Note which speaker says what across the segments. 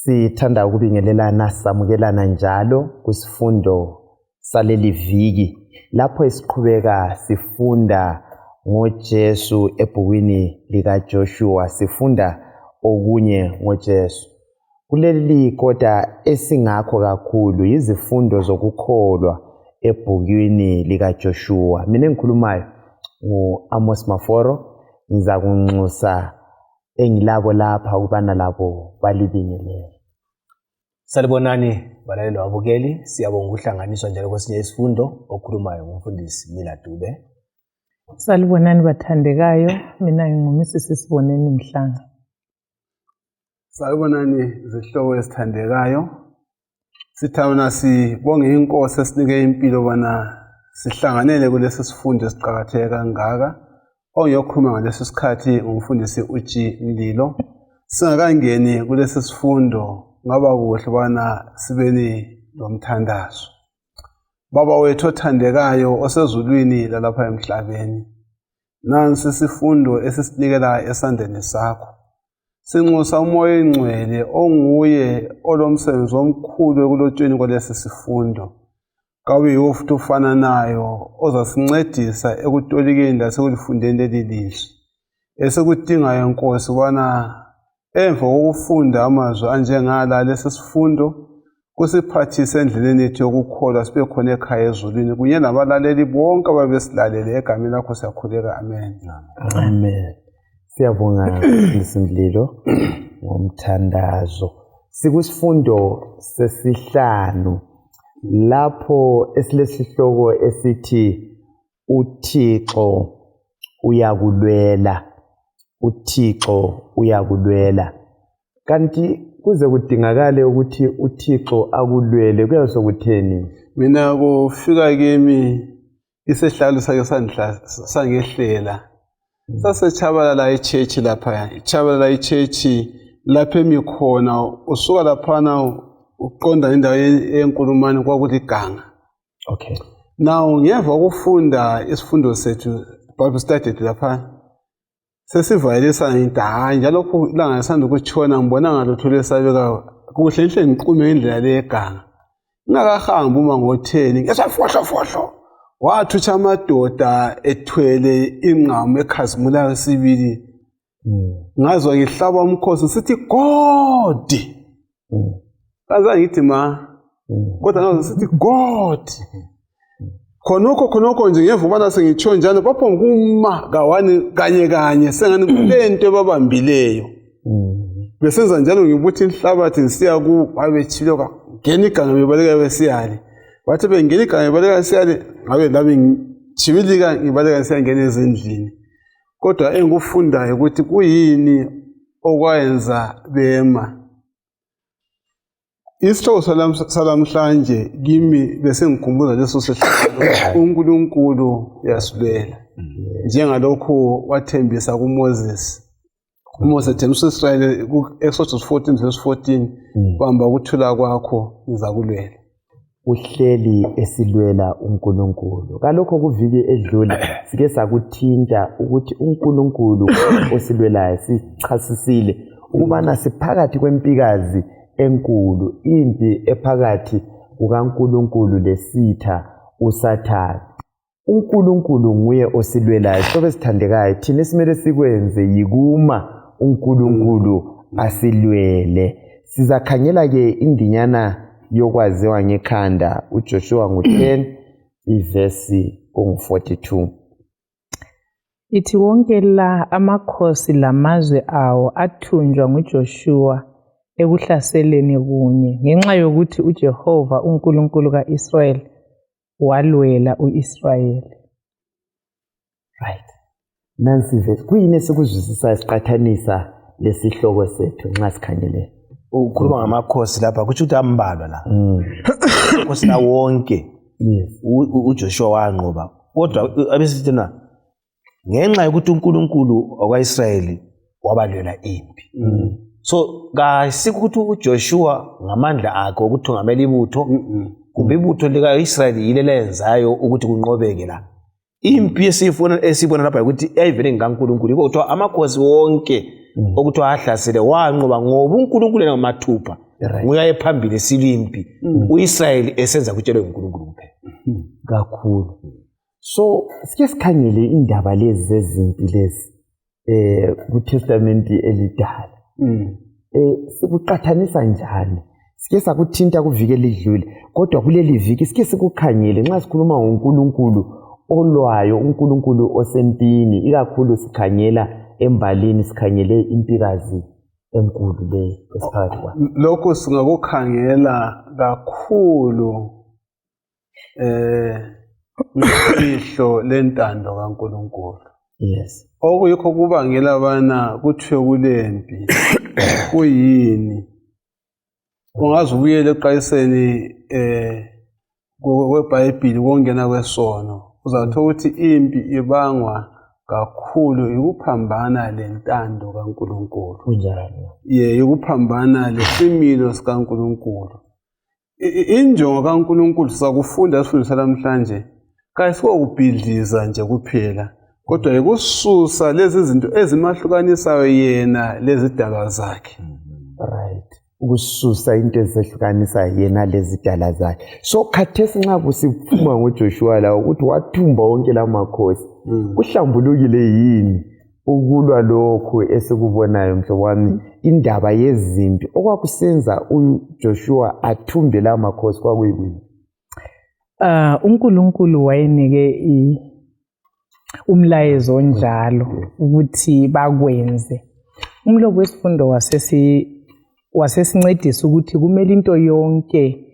Speaker 1: Sithanda ukubingelelana samukelana njalo kusifundo saleli viki lapho esiqhubeka sifunda ngoJesu ebhukwini lika Joshua, sifunda okunye ngoJesu. Kuleli kodwa esingakho kakhulu izifundo zokukholwa ebhukwini lika Joshua. Mina engikhulumayo Amos Maforo, ngiza kunxusa engilabo lapha ukubana labo balibingelele.
Speaker 2: Salibonani balaleli wabukeli, siyabonga ukuhlanganiswa njalo kwesinye isifundo okhulumayo ngumfundisi Mina Dube.
Speaker 3: Salibonani bathandekayo, mina nginguMrs Siboneni Mhlanga.
Speaker 4: Salibonani zihloko esithandekayo. Sithawuna sibonge inkosi esinike impilo bana sihlanganele kulesi sifundo esiqhakatheke kangaka. Ongiyokhuluma ngalesi sikhathi ngumfundisi uG Mlilo. Singakangeni kulesi sifundo ngaba kuhle bana sibeni lomthandazo. Baba wethu othandekayo osezulwini lalapha emhlabeni, nansi sifundo esisinikela esandleni sakho. Sinxusa umoya engcwele onguye olomsebenzi omkhulu ekulotshweni kwalesi sifundo. Kabe yiwo futhi ufana nayo ozasincedisa ekutolikeni lasekulifundeni leli lizwi. Esekudingayo Nkosi bana emva kokufunda amazwi anjengala lesi sifundo kusiphathise endleleni yethu yokukholwa sibe khona ekhaya ezulwini kunye nabalaleli bonke ababesilalele egameni lakho siyakhuleka. Amen.
Speaker 1: Amen. Siyabonga Mlilo ngomthandazo. Sikusifundo sesihlanu lapho esilesihloko esithi uThixo uyakulwela. uThixo uyakulwela. Kanti kuze kudingakale ukuthi uThixo akulwele kuyasokutheni?
Speaker 4: Mina kufika kimi isihlalo sake sangehlela. Sasetshabalala ichurch lapha. Itshabalala ichurch lapha emikhona usuka laphana uqonda indawo yenkulumane kwakuliganga.
Speaker 1: Okay.
Speaker 4: Now ngiyeva ukufunda isifundo sethu Bible study lapha. Sesivayelisa into njalo kulanga ngisanda ukutshona ngibona ngalutho lesabeka kuhle nhle ngiqume indlela leganga. Ngakahambi uma ngo10 ngesafohlo wathutsha amadoda ethwele ingqamu ekhazimulayo sibili. Ngazwa ngihlaba umkhosi sithi God. Kaza ngithi ma kodwa ngazwa sithi God. Khonokho nje ngeva ubana sengitsho njalo bapho nguma kawani kanye sengani kulento ebabambileyo. Besenza njalo ngibuthi inhlabathi ngisiya ku babechilo ka ngeni iganga bebaleka besiyali. Bathi bengeni iganga bebaleka besiyali ngabe labe ngichibilika ngibaleka ngisiya ngene ezindlini. Kodwa engikufundayo ukuthi kuyini okwayenza bema. Isihloko salamhlanje kimi bese ngikhumbuza leso sihloko uNkulunkulu yasilwela. Njengalokho wathembisa kuMoses. uMoses ethembisa uIsrael ku-Exodus 14:14 bamba ukuthula kwakho ngizakulwela.
Speaker 1: Uhleli esilwela uNkulunkulu. Kalokho kuviki edlula sike sakuthinta ukuthi uNkulunkulu osilwelayo sichasisile ukubana siphakathi kwempikazi enkulu, impi ephakathi kukaNkulunkulu lesitha uSathane. uNkulunkulu nguye osilwelayo. Sobe sithandekayo thina esimele sikwenze yikuma uNkulunkulu asilwele. Sizakhangela ke indinyana yokwaziwa ngekhanda uJoshua 10 ivesi 42.
Speaker 3: Ithi wonke la amakhosi lamazwe awo athunjwa nguJoshua ekuhlaseleni kunye ngenxa yokuthi uJehova uNkulunkulu kaIsrael walwela uIsrael.
Speaker 1: Right. Nansi vesi kuyini esikuzwisisa isiqathanisa lesihloko sethu nxa sikhangele?
Speaker 2: Ukhuluma ngamakhosi lapha kuthi ukuthi ambalwa la. Inkosi la wonke.
Speaker 1: Yes.
Speaker 2: uJoshua wanqoba. Kodwa abesithina ngenxa yokuthi uNkulunkulu wakwaIsrayeli wabalwela impi. So kasikuthi uJoshua ngamandla akhe ukuthungamela ibutho kumbe ibutho likaIsrayeli yile lenzayo ukuthi kunqobeke la. Impi esiyibona lapha ukuthi ayivele ngikaNkulunkulu kodwa amakhosi wonke ukuthi ahlasele wanqoba ngoba uNkulunkulu enamathupha nguye phambili esilwimpi uIsrael esenza kutshelwe uNkulunkulu kuphela
Speaker 1: kakhulu. So sike sikhangele indaba lezi zezimpi lezi kuTestament elidala. Sikuqhathanisa njani? Sike sakuthinta kuvike lidlule kodwa kuleli viki sike sikukhangele nxa sikhuluma ngoNkulunkulu olwayo, uNkulunkulu osempini, ikakhulu sikhangela embalini, sikhangele impikazi enkulu le esiphakathi kwayo.
Speaker 4: Lokho singakukhangela kakhulu ihlo lentando kaNkulunkulu.
Speaker 1: Yes.
Speaker 4: Okuyikho kubangela abana kuthiwe kulempi kuyini? Ungaze ubuyele eqayiseni kweBhayibheli kongena kwesono uzathola ukuthi impi ibangwa kakhulu ukuphambana lentando kaNkulunkulu.
Speaker 1: Kunjani?
Speaker 4: Ukuphambana lesimilo sikaNkulunkulu. Injongo kaNkulunkulu sakufunda sifundisa namhlanje kayisikokubhidliza nje kuphela kodwa ukususa lezi zinto ezimahlukanisayo yena lezi dala zakhe.
Speaker 1: Right. Ukususa into ezehlukanisa yena lezi dala zakhe. So khathesi nxa kusiphuma ngoJoshua la ukuthi wathumba wonke lamakhosi. Kuhlambulukile yini ukulwa lokho esikubonayo mhlobo wami indaba yezimpi okwakusenza uJoshua athumbe lamakhosi kwakuyini?
Speaker 3: uNkulunkulu wayenike umlayezo onjalo ukuthi bakwenze. Umlobo wesifundo wasesincedisa ukuthi kumele into yonke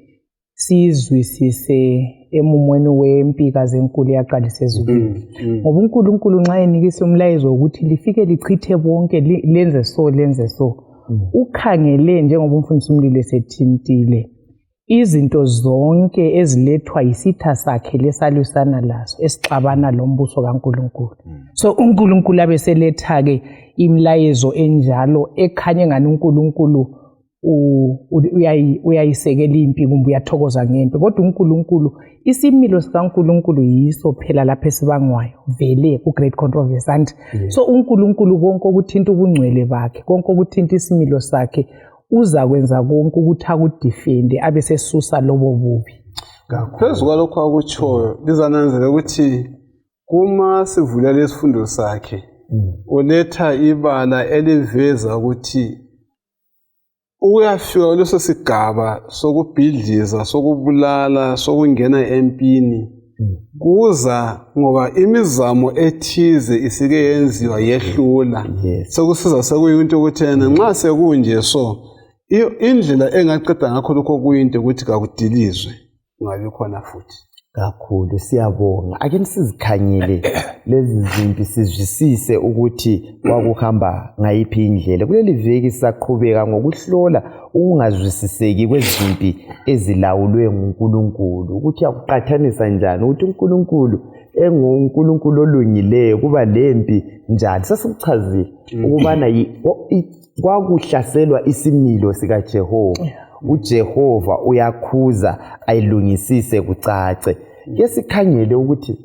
Speaker 3: sizwisise emumweni wempika zenkulu yaqalisa ezulwini. Ngoba uNkulunkulu nxa enikisa umlayezo ukuthi lifike lichithe bonke lenze so. Ukhangele njengoba umfundisi umlilo esethintile izinto zonke ezilethwa yisitha sakhe lesalwisana laso esixabana lombuso kaNkulunkulu. So uNkulunkulu abeseletha ke imlayezo enjalo ekhanye ngani uNkulunkulu uyayisekela impi kumbe uyathokoza ngempi kodwa uNkulunkulu isimilo sikaNkulunkulu yiso phela lapha esibangwayo vele ku great controversy and so uNkulunkulu konke ukuthinta ubungcwele bakhe konke ukuthinta isimilo sakhe uza kwenza konke ukuthi akudefende abesesusa lobo bubi.
Speaker 4: Phezu kwalokho akutshoyo lizananzela ukuthi kuma sivula lesifundo sakhe uletha ibala eliveza ukuthi uyafika leso sigaba sokubhidliza sokubulala sokungena empini kuza ngoba imizamo ethize isike yenziwa yehlula sokusiza sekuyinto ukuthi yena nxa sekunje so indlela engaqeda ngakho lokho kuyinto ukuthi kakudilizwe ngabe khona futhi.
Speaker 1: Kakhulu siyabonga. Ake sizikhanyele lezi zimpi sizwisise ukuthi kwakuhamba ngayiphi indlela. Kuleli veki saqhubeka ngokuhlola ukungazwisiseki kwezimpi ezilawulwe nguNkulunkulu ukuthi akuqhathanisa njani ukuthi uNkulunkulu enguNkulunkulu olungileyo kuba lempi njani. Sasikuchazile ukubana kwakuhlaselwa isimilo sikaJehova. uJehova uyakhuza ayilungisise kucace. Ke sikhangele ukuthi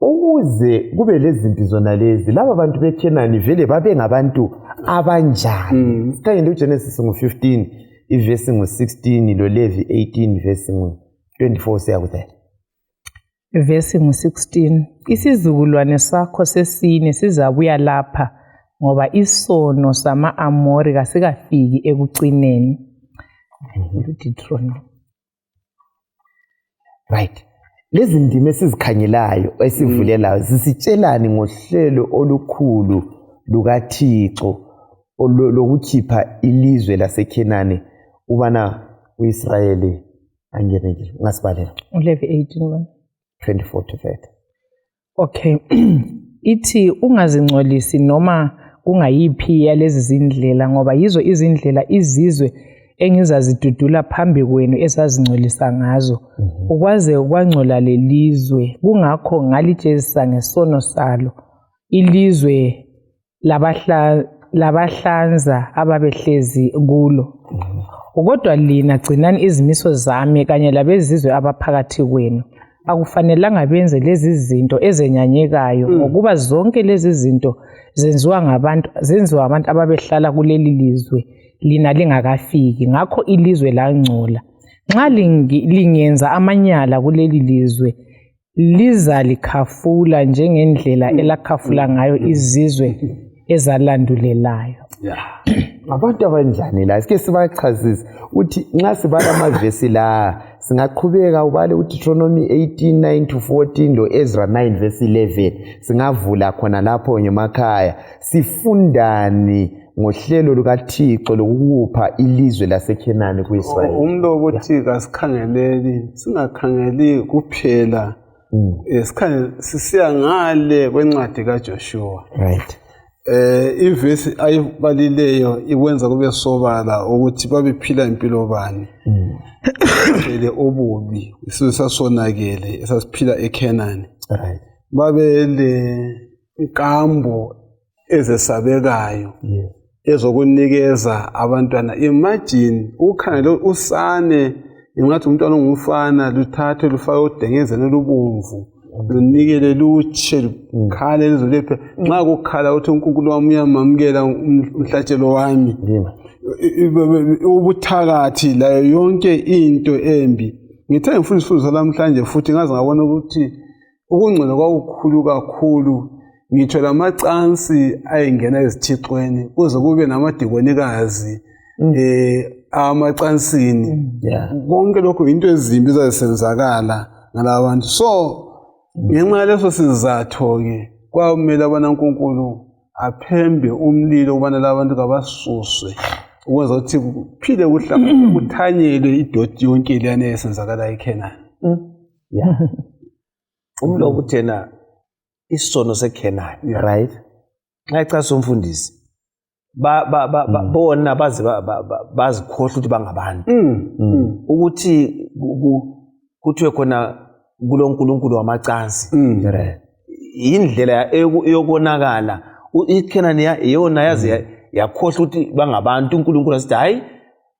Speaker 1: ukuze kube lezimpi zona lezi laba bantu beKhenani vele babe ngabantu abanjani. Sikhangele uGenesis ngo15 ivesi ngo16 lo Levi 18 vesi ngo24 siyakuthi
Speaker 3: vesi ngo16 isizukulwane sakho sesine sizabuya lapha ngoba isono sama-Amori kasikafiki ekucineni.
Speaker 1: Right. Lezi ndime sizikhanyelayo esivulelayo zisitshelani ngohlelo olukhulu lukaThixo lokukhipha ilizwe laseKhenani ubana uIsrayeli angene ngasibalela
Speaker 3: uLevi 18:24
Speaker 1: to 30.
Speaker 3: Okay. Ithi ungazingcolisi noma kungayiphi yalezi zindlela ngoba yizo izindlela izizwe engizazidudula phambi kwenu esazingcolisa ngazo ukwaze kwangcola lelizwe kungakho ngalitshezisa ngesono salo ilizwe labahlanza ababehlezi kulo kodwa lina gcinani izimiso zami kanye labezizwe abaphakathi kwenu akufanelanga benze lezi zinto ezenyanyekayo ngokuba zonke lezi zinto zenziwa abantu ababehlala kuleli lizwe lina lingakafiki ngakho ilizwe langcola nxa lingenza amanyala kuleli lizwe liza likhafula njengendlela elakhafula ngayo izizwe ezalandulelayo.
Speaker 1: Abantu abanjani la sike sibachazise uthi nxa sibala amavesi la singaqhubeka ubale uDeuteronomy 18:9-14 lo Ezra 9:11 singavula khona lapho ngemakhaya sifundani ngohlelo lukaThixo lokupha ilizwe laseKhenani kuIsrael.
Speaker 4: Umlobo uthi kasikhangeleli singakhangeli kuphela sikhangele sisiya ngale kwencwadi kaJoshua.
Speaker 1: Right.
Speaker 4: Ivesi ayibalileyo ikwenza kube sobala ukuthi babephila impilo bani. Ele obubi sisasonakele esasiphila eKhenani.
Speaker 1: Right.
Speaker 4: Babele inkambo ezesabekayo.
Speaker 1: Yes.
Speaker 4: Ezokunikeza abantwana. Imagine ukhangele usane ingathi umntwana ongumfana luthathe lufake udengezeni lubomvu lunikele lutshe lukhale lizolephe nxa kukhala uthi uNkulunkulu wami uyamamukela umhlatshelo wami ubuthakathi layo yonke into embi. Ngithe ngifundisa namhlanje futhi ngaze ngabona ukuthi ukungcela kwakukhulu kakhulu. Ngitsho lamacansi ayengena ezithixweni kuze kube namadikonikazi amacansini. Konke lokho into ezimbi ezisenzakala ngalabantu. So ngenxa yaleso sizatho ke kwamele abanaNkulunkulu aphembe umlilo ubana labantu kabasuswe ukwenza ukuthi kuphile kuthanyelwe idoti yonke leyana esenzakala eKhenani.
Speaker 2: Umlobo uthena isono seKhenani.
Speaker 1: Right.
Speaker 2: Nxa icasa umfundisi bona bazikhohle ukuthi bangabantu ukuthi kuthiwe khona kuloNkulunkulu wamacansi. Indlela eyobonakala iKhenani iyona yazi yakhohle ukuthi bangabantu. uNkulunkulu asithi hayi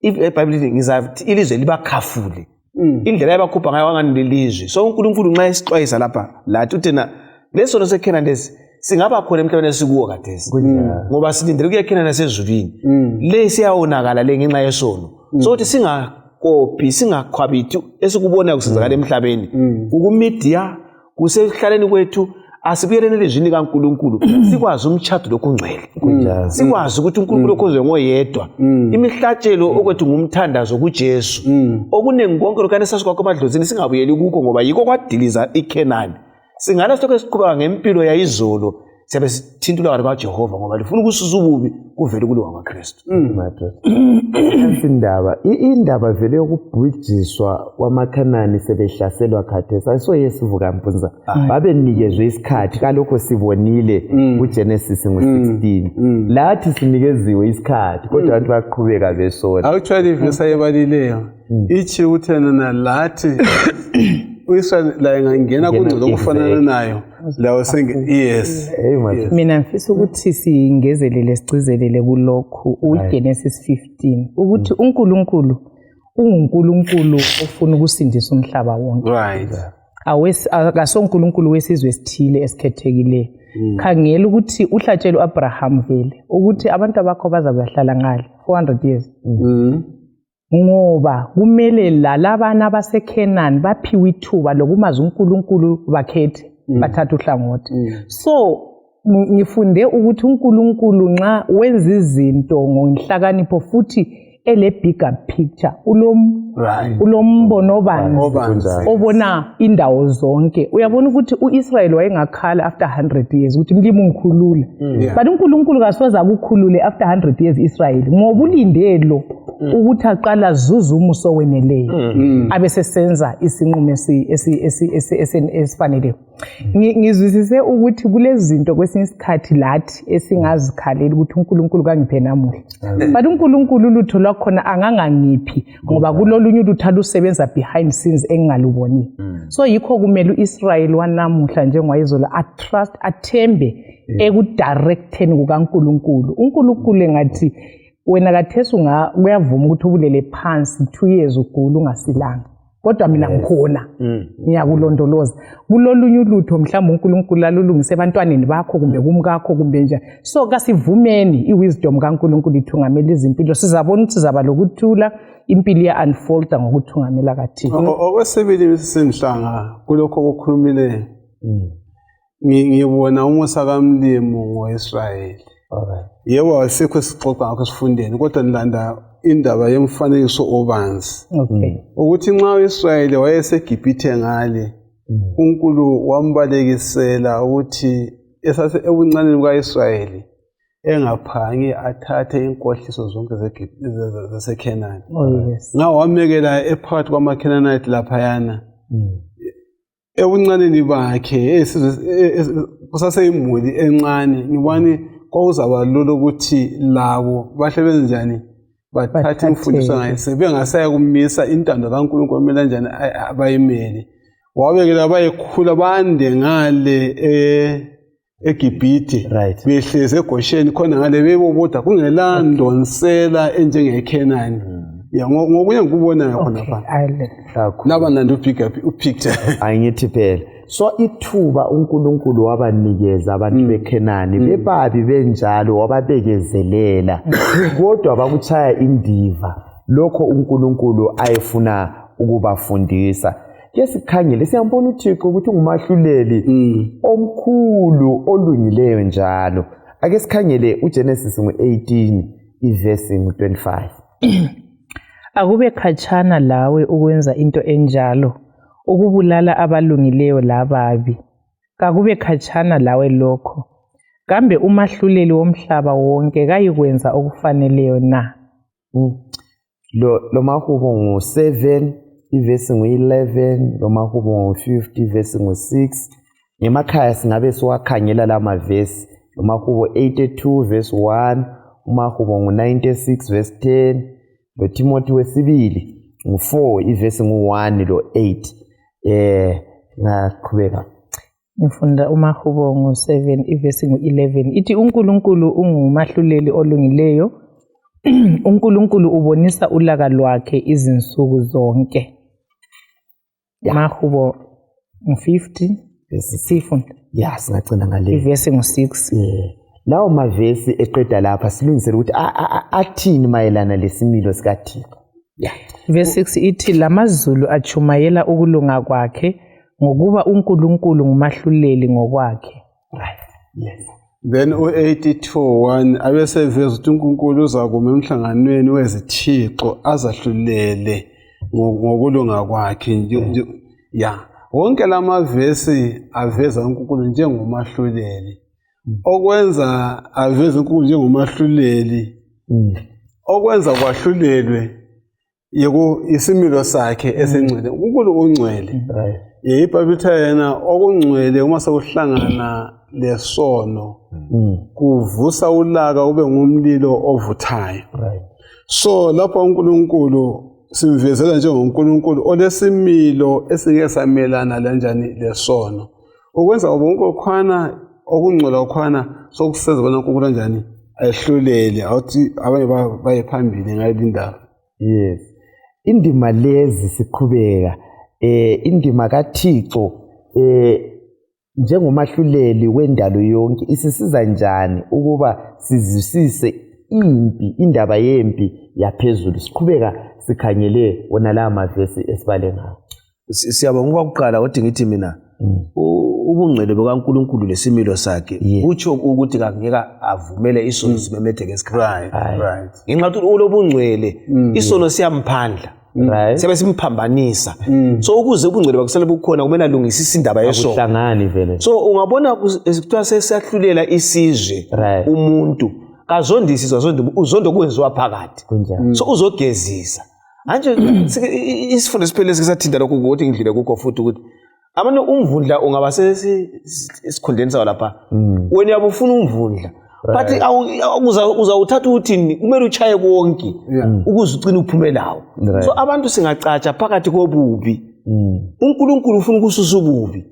Speaker 2: iBhayibheli ngizathi ilizwe libakhafule. Indlela yabakhupha ngayo wangani lelizwe. So uNkulunkulu nxa esixwayisa lapha lathi uthena lesono seKhenani lesi singaba khona emhlabeni esikuwo kathesi ngoba silindele ukuya eKhenani nasezulwini. Le siyawonakala le ngenxa yesono. So uthi singakopi singakhwabithi esikubona kusenzakala emhlabeni kumedia kusehlaleni kwethu asibuyeleni elizwini kaNkulunkulu sikwazi umtshado lokungcwele. Sikwazi ukuthi uNkulunkulu okhonzwe ngoyedwa. Imihlatshelo okwethu ngumthandazo kuJesu. Okunengi konke lokane sasikwakho amadlozini singabuyeli kukho ngoba yiko kwadiliza iKhenani. Singala sitokho esiqhubeka ngempilo yayizolo siyabe sithintulwa kanti kaJehova ngoba lifuna ukususa ububi kuvele kulo wamaKristu.
Speaker 1: Indaba vele yokubhujiswa kwamakhanani sebehlaselwa khathesi ayisoyesivuka mpunza babenikezwe isikhathi kalokho sibonile kuGenesis ngo-16 lathi sinikeziwe isikhathi kodwa abantu baqhubeka besona.
Speaker 4: Actually ivesi ayibalileyo ithi uthena lathi uIsrael la ingangena kungcolo okufanana nayo lawo yes.
Speaker 3: Mina mfisa ukuthi singezelele sigcizelele kulokhu uGenesis 15 ukuthi uNkulunkulu unguNkulunkulu ofuna ukusindisa umhlaba wonke. Akasonkulunkulu wesizwe esithile esikhethekile. Khangela ukuthi uhlatshelo uAbraham vele ukuthi abantu abakho bazakuhlala ngale 400 years. Ngoba kumele lalabana baseKhenani baphiwe ithuba lokumazi uNkulunkulu bakhethe bathatha uhlangothi. So ngifunde ukuthi uNkulunkulu nxa wenza izinto ngenhlakanipho futhi ele bigger picture ulombono obanzi obona indawo zonke. Uyabona ukuthi uIsrael wayengakhala after 100 years ukuthi mlimi ungikhulule. But uNkulunkulu kasoza ukukhulule after 100 years Israel ngoba ulindelo ukuthi aqala zuza umuso weneleyo abesesenza isinqumo esifanele. Ngizwisise ukuthi kulezi zinto kwesinye isikhathi lathi esingazikhalela ukuthi uNkulunkulu kangiphe namuhla. But uNkulunkulu lutho lwakhona angangangiphi ngoba kulolunye luthatha usebenza behind scenes engingaluboni. So yikho kumele uIsrael wanamuhla njengwayizolo atrust athembe ekudirecteni kukaNkulunkulu. uNkulunkulu engathi wena kathesi uyavuma ukuthi ubulele phansi 2 years ugula ungasilanga. kodwa mina ngikhona ngiyakulondoloza kulolunye ulutho mhlawumbe uNkulunkulu alulungise ebantwaneni bakho kumbe kumkakho kumbe njani so kasivumeni iwisdom kaNkulunkulu ithungamela izimpilo sizabona ukuthi sizaba lokuthula impilo iya unfolda ngokuthungamela kaThixo.
Speaker 4: Okwesibili simhlanga kulokho okukhulumile ngibona umusa kaMlimu ngoIsrayeli. Yebo asikho sixoxa ngakho sifundeni kodwa nilanda indaba yemfanekiso obanzi. Ukuthi nxa uIsrayeli wayeseGibhithe ngale uNkulunkulu wambalekisela ukuthi ebuncaneni bukaIsrayeli engaphangi athathe inkohliso zonke zaseKhenani. Ngawamekela ephakathi kwamaKhenanite laphayana. Ebuncaneni bakhe kusaseyimuli encane ngibani kwakuzaba lula ukuthi labo bahle benzenjani bathathe imfundiso ngayo bengasaya kumisa intando kaNkulunkulu kumele njani abayimele. Wabekela bayekhula bande ngale eGibhithe behleze eGosheni khona ngale beboboda kungelandonsela enjengeKhenani. Ngokunye ngikubonayo khona pha laba nandi upicture
Speaker 1: angithi phela so ithuba uNkulunkulu wabanikeza abantu beKhenani bebabi benjalo wababekezelela kodwa bakuchaya indiva lokho uNkulunkulu ayefuna ukubafundisa. Ke sikhangele siyambona uThixo ukuthi ungumahluleli omkhulu olungileyo njalo. Ake sikhangele uGenesis 18 iverse 25.
Speaker 3: Akube khatshana lawe ukwenza into enjalo ukubulala abalungileyo lababi. Kakube khatshana lawe lokho. Kambe umahluleli womhlaba wonke kayikwenza okufaneleyo na?
Speaker 1: Lo mahubo ngo7 iverse ngo11 lo mahubo ngo50 iverse ngo6 ngemakhaya singabe siwakhangela lama verse lo mahubo 82 verse 1 umahubo ngo96 verse 10 lo Timothy wesibili ngo4 iverse ngo1 lo 8 ngaqhubeka
Speaker 3: ngifunda umahubo ngo7 iverse ngo11 ithi uNkulunkulu ungumahluleli olungileyo uNkulunkulu ubonisa ulaka lwakhe izinsuku zonke. Mahubo ngo50 sifunda
Speaker 1: singagcina ngale
Speaker 3: iverse ngo6
Speaker 1: lawo mavesi eqeda lapha silungisele ukuthi athini mayelana lesimilo sikaThixo.
Speaker 3: Verse 6 ithi lamazulu achumayela ukulunga kwakhe ngokuba uNkulunkulu ngumahluleli ngokwakhe.
Speaker 4: Then u82:1 abeseveza ukuthi uNkulunkulu uzakuma emhlanganweni wezithixo azahlulele ngokulunga kwakhe. Wonke lamavesi aveza uNkulunkulu njengomahluleli. Okwenza aveza uNkulunkulu njengomahluleli. Okwenza kwahlulelwe isimilo sakhe esengcwele. uNkulunkulu ungcwele. iBhayibheli yena okungcwele uma sekuhlangana lesono kuvusa ulaka ube ngumlilo ovuthayo. So lapho uNkulunkulu simvezela njengoNkulunkulu olesimilo esike samelana lanjani lesono. Ukwenza bonke okhwana okungcola okhwana sokusenza bona uNkulunkulu kanjani ayihlulele awuthi abanye baye phambili ngayilindaba.
Speaker 1: Yes. Indima lezi siqhubeka indima kaThixo njengomahluleli wendalo yonke isisiza njani ukuba sizwisise indaba yempi yaphezulu. Siqhubeka sikhangele wona la mavesi esibale ngawo.
Speaker 2: Siyabonga ukuqala kodwa ngithi mina ubungcwele bakaNkulunkulu lesimilo sakhe utsho ukuthi ngeke avumele isono simemetheke esikhathini. Ngenxa yokuthi ulobungcwele isono siyamphandla. Siyabe simphambanisa. So ukuze ubungcwele bakusale bukhona kumele alungisise indaba yesono.
Speaker 1: Akuhlangani vele.
Speaker 2: So ungabona kuthiwa sesiyahlulela isizwe umuntu kazondisizwa uzondo kwenziwa phakathi. So uzogezisa. Manje isifundo siphele sikathinta lokho ukuthi ngidlule kukho futhi ukuthi abantu umvundla ungaba sesikhondensa lapha. Wena uyabufuna umvundla. But uzawuthatha uthini kumele uchaye konke ukuze ucine uphumelayo. So abantu singacatsha phakathi kobubi. uNkulunkulu ufuna ukususa ububi.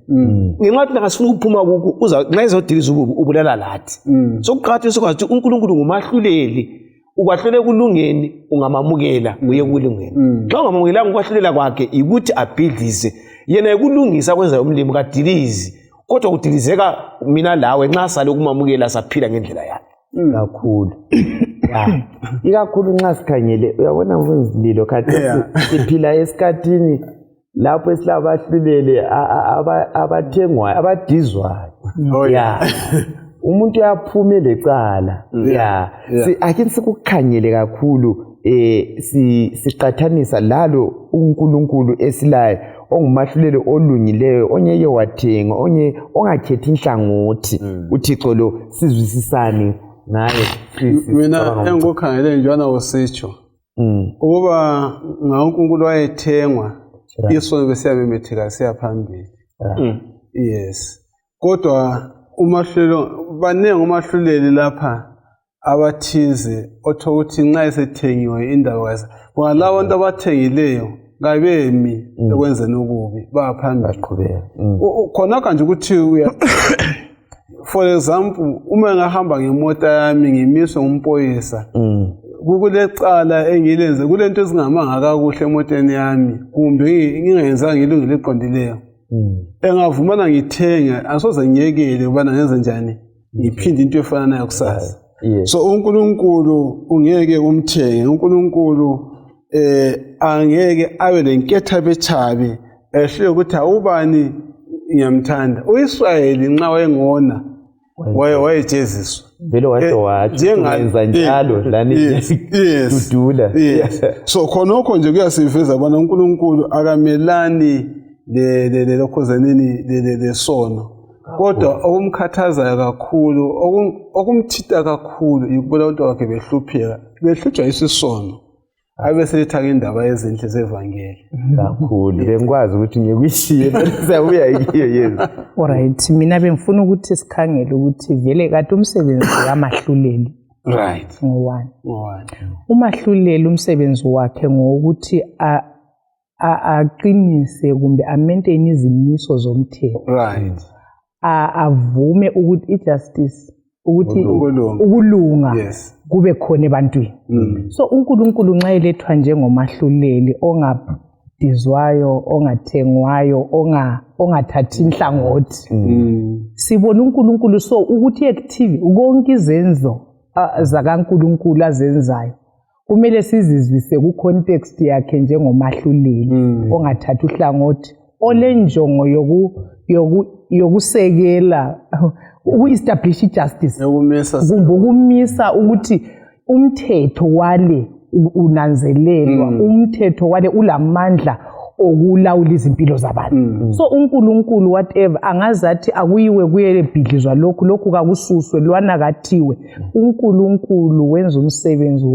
Speaker 2: Ngenxa yokuthi akasifuna ukuphuma kuko nxa ezodiliza ububi ubulala lathi. So kuqakathekile ukuthi uNkulunkulu ngumahluleli ukwahlule kulungeni ungamamukela uye kulungeni xa ungamukelanga ukwahlulela kwakhe ikuthi abhidlise yena ekulungisa kwenza umlimi kadilizi kodwa kudilizeka mina lawe nxa sale kumamukela saphila ngendlela yakhe
Speaker 1: kakhulu ya ikakhulu nxa sikhangele uyabona mfundisi khathi siphila esikhathini lapho esilabahlulele abathengwayo abadizwayo ya umuntu uyaphuma lecala ya ake sikukhangele kakhulu siqathanisa lalo uNkulunkulu esilayo ongumahluleli olungileyo ongeke wathenga ongakhethi inhlangothi uThixo lo sizwisisane ngaye
Speaker 4: mina engikukhangele njana usitsho ukuba ngaUNkulunkulu wayethengwa isono besiyamemetheka siyaphambili yes kodwa umahlulelo baningi umahluleli lapha abathize othokuthi nxa esethengiwe indawo yazo bona labo abantu abathengileyo kabemi ekwenzeni ukubi baphambili
Speaker 1: baqhubeka
Speaker 4: khona kanje ukuthi for example uma ngahamba ngemoto yami ngimiswe ngumpoyisa kukulecala engilenze kulento ezingamanga kakuhle emotweni yami kumbe ngingenzanga ilungile eqondileyo engavumana ngithenge asoze ngiyekele ubana ngenze njani ngiphinde into efana nayo kusasa so uNkulunkulu ungeke umthenge uNkulunkulu angeke abe lenketha bechabe ehle ukuthi awubani ngiyamthanda uIsrayeli nxa wayengona wayejeziswa
Speaker 1: vele wathi njengenza njalo lani dudula
Speaker 4: so khonokho nje kuyasiveza bona uNkulunkulu akamelani lekhozenini lesono kodwa okumkhathazayo kakhulu okumthita kakhulu ikubona abantu bakhe behlutshwa isisono abeselithaka indaba ezinhle zevangeli
Speaker 1: kakhulu bengikwazi ukuthi ngiyekwishiye siyabuya kiyo yena
Speaker 3: alright mina bengifuna ukuthi sikhangele ukuthi vele kade umsebenzi wamahluleli
Speaker 4: right
Speaker 3: ngowani umahluleli umsebenzi wakhe ngokuthi aqinise kumbe amaintain izimiso zomthetho
Speaker 4: right
Speaker 3: avume ukuthi ijustice ukuthi ukulunga kube khona ebantwini so uNkulunkulu nxa elethwa njengomahluleli ongadizwayo ongathengwayo ongathathi inhlangothi sibona uNkulunkulu so ukuthi active konke izenzo zakaNkulunkulu azenzayo kumele sizizwise ku context yakhe njengomahluleli ongathathi uhlangothi olenjongo yokusekela uku-establish justice ukumisa ukuthi umthetho wale unanzelelwa umthetho wale ulamandla okulawula izimpilo zabantu so uNkulunkulu whatever angazathi akuyiwe kuyebhidlizwa lokhu kakususwe lwanakathiwe uNkulunkulu wenza umsebenzi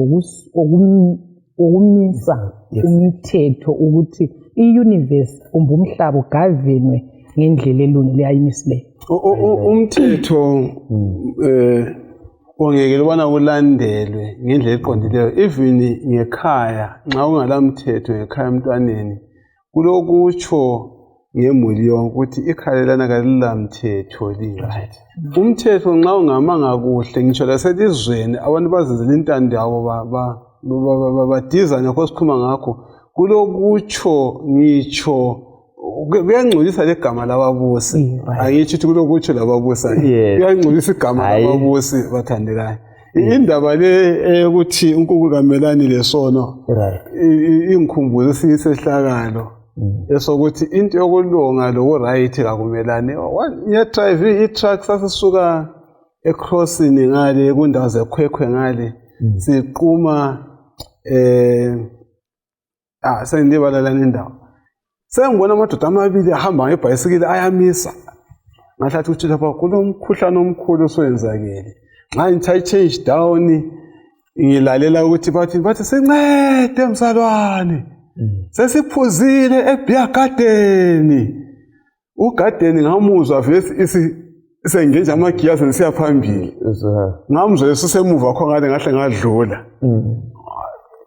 Speaker 3: wokumisa umthetho ukuthi iuniverse kumbe umhlaba ugavenwe ngendlela elungileyo ayimisileyo
Speaker 4: umthetho ongeke ubona ulandelwe ngendlela eqondileyo even ngekhaya nxa ungalamthetho ngekhaya emntwaneni kulokutsho ngemuli yonke ukuthi ikhaya lana kalilamthetho linje umthetho nxa ungamanga kuhle ngitsho laselizweni abantu bazenzela intando yabo badiza ngakho sikhuluma ngakho kulokutsho ngitsho kuyangcolisa legama lababusi angitsho ukuthi kulokutsho lababusa kuyangcolisa igama lababusi bathandekayo indaba le ukuthi uNkulunkulu kamelani lesono ingikhumbuza isisehlakalo esokuthi into yokulunga lokuright kakumelani ngiyadrive i-truck sasisuka ecrossing ngale kundawo zekhwekhwe ngale siqhuma sengibalala indawo sengibona amadoda amabili ahamba ngebhayisikili ayamisa ngahlathi ukuthi lapha kulomkhuhlane omkhulu oswenzakele nxa ngithi change down ngilalela ukuthi bathi sincede msalwane sesiphuzile eBeer Garden ugarden ngamuzwa vese sengenja amagiya senisiya phambili ngamuzwa esisemuva khona ngale ngahle ngadlula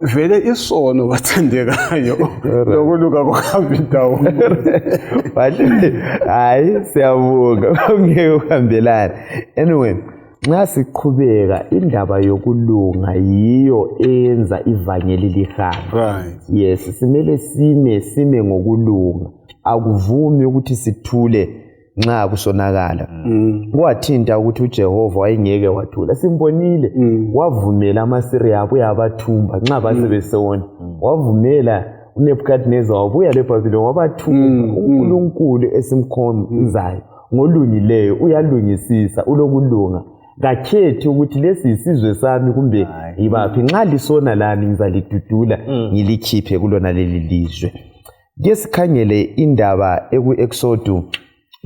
Speaker 4: vele isono bathandekayo lokuluka kuhamba indawo
Speaker 1: hayi siyabonga ungeke uhambelana anyway nxa siqhubeka indaba yokulunga yiyo eyenza ivangeli lihambe.
Speaker 4: Right.
Speaker 1: Yes, simele sime ngokulunga. Akuvumi ukuthi sithule nxa kusonakala. Kwathinta ukuthi uJehova wayengeke wathula. Simbonile wavumela amasiriya abuya abathumba nxa basebesona. Wavumela uNebukadnezar wabuya leBhabhiloni wabathumba. uNkulunkulu esimkhonzayo ngolungileyo uyalungisisa ulokulunga. Kakhethi ukuthi lesi isizwe sami kumbe ibaphi nxa lisona lami ngizalidudula ngilikhiphe kulona leli lizwe. Ke sikhangele indaba eku-Exodus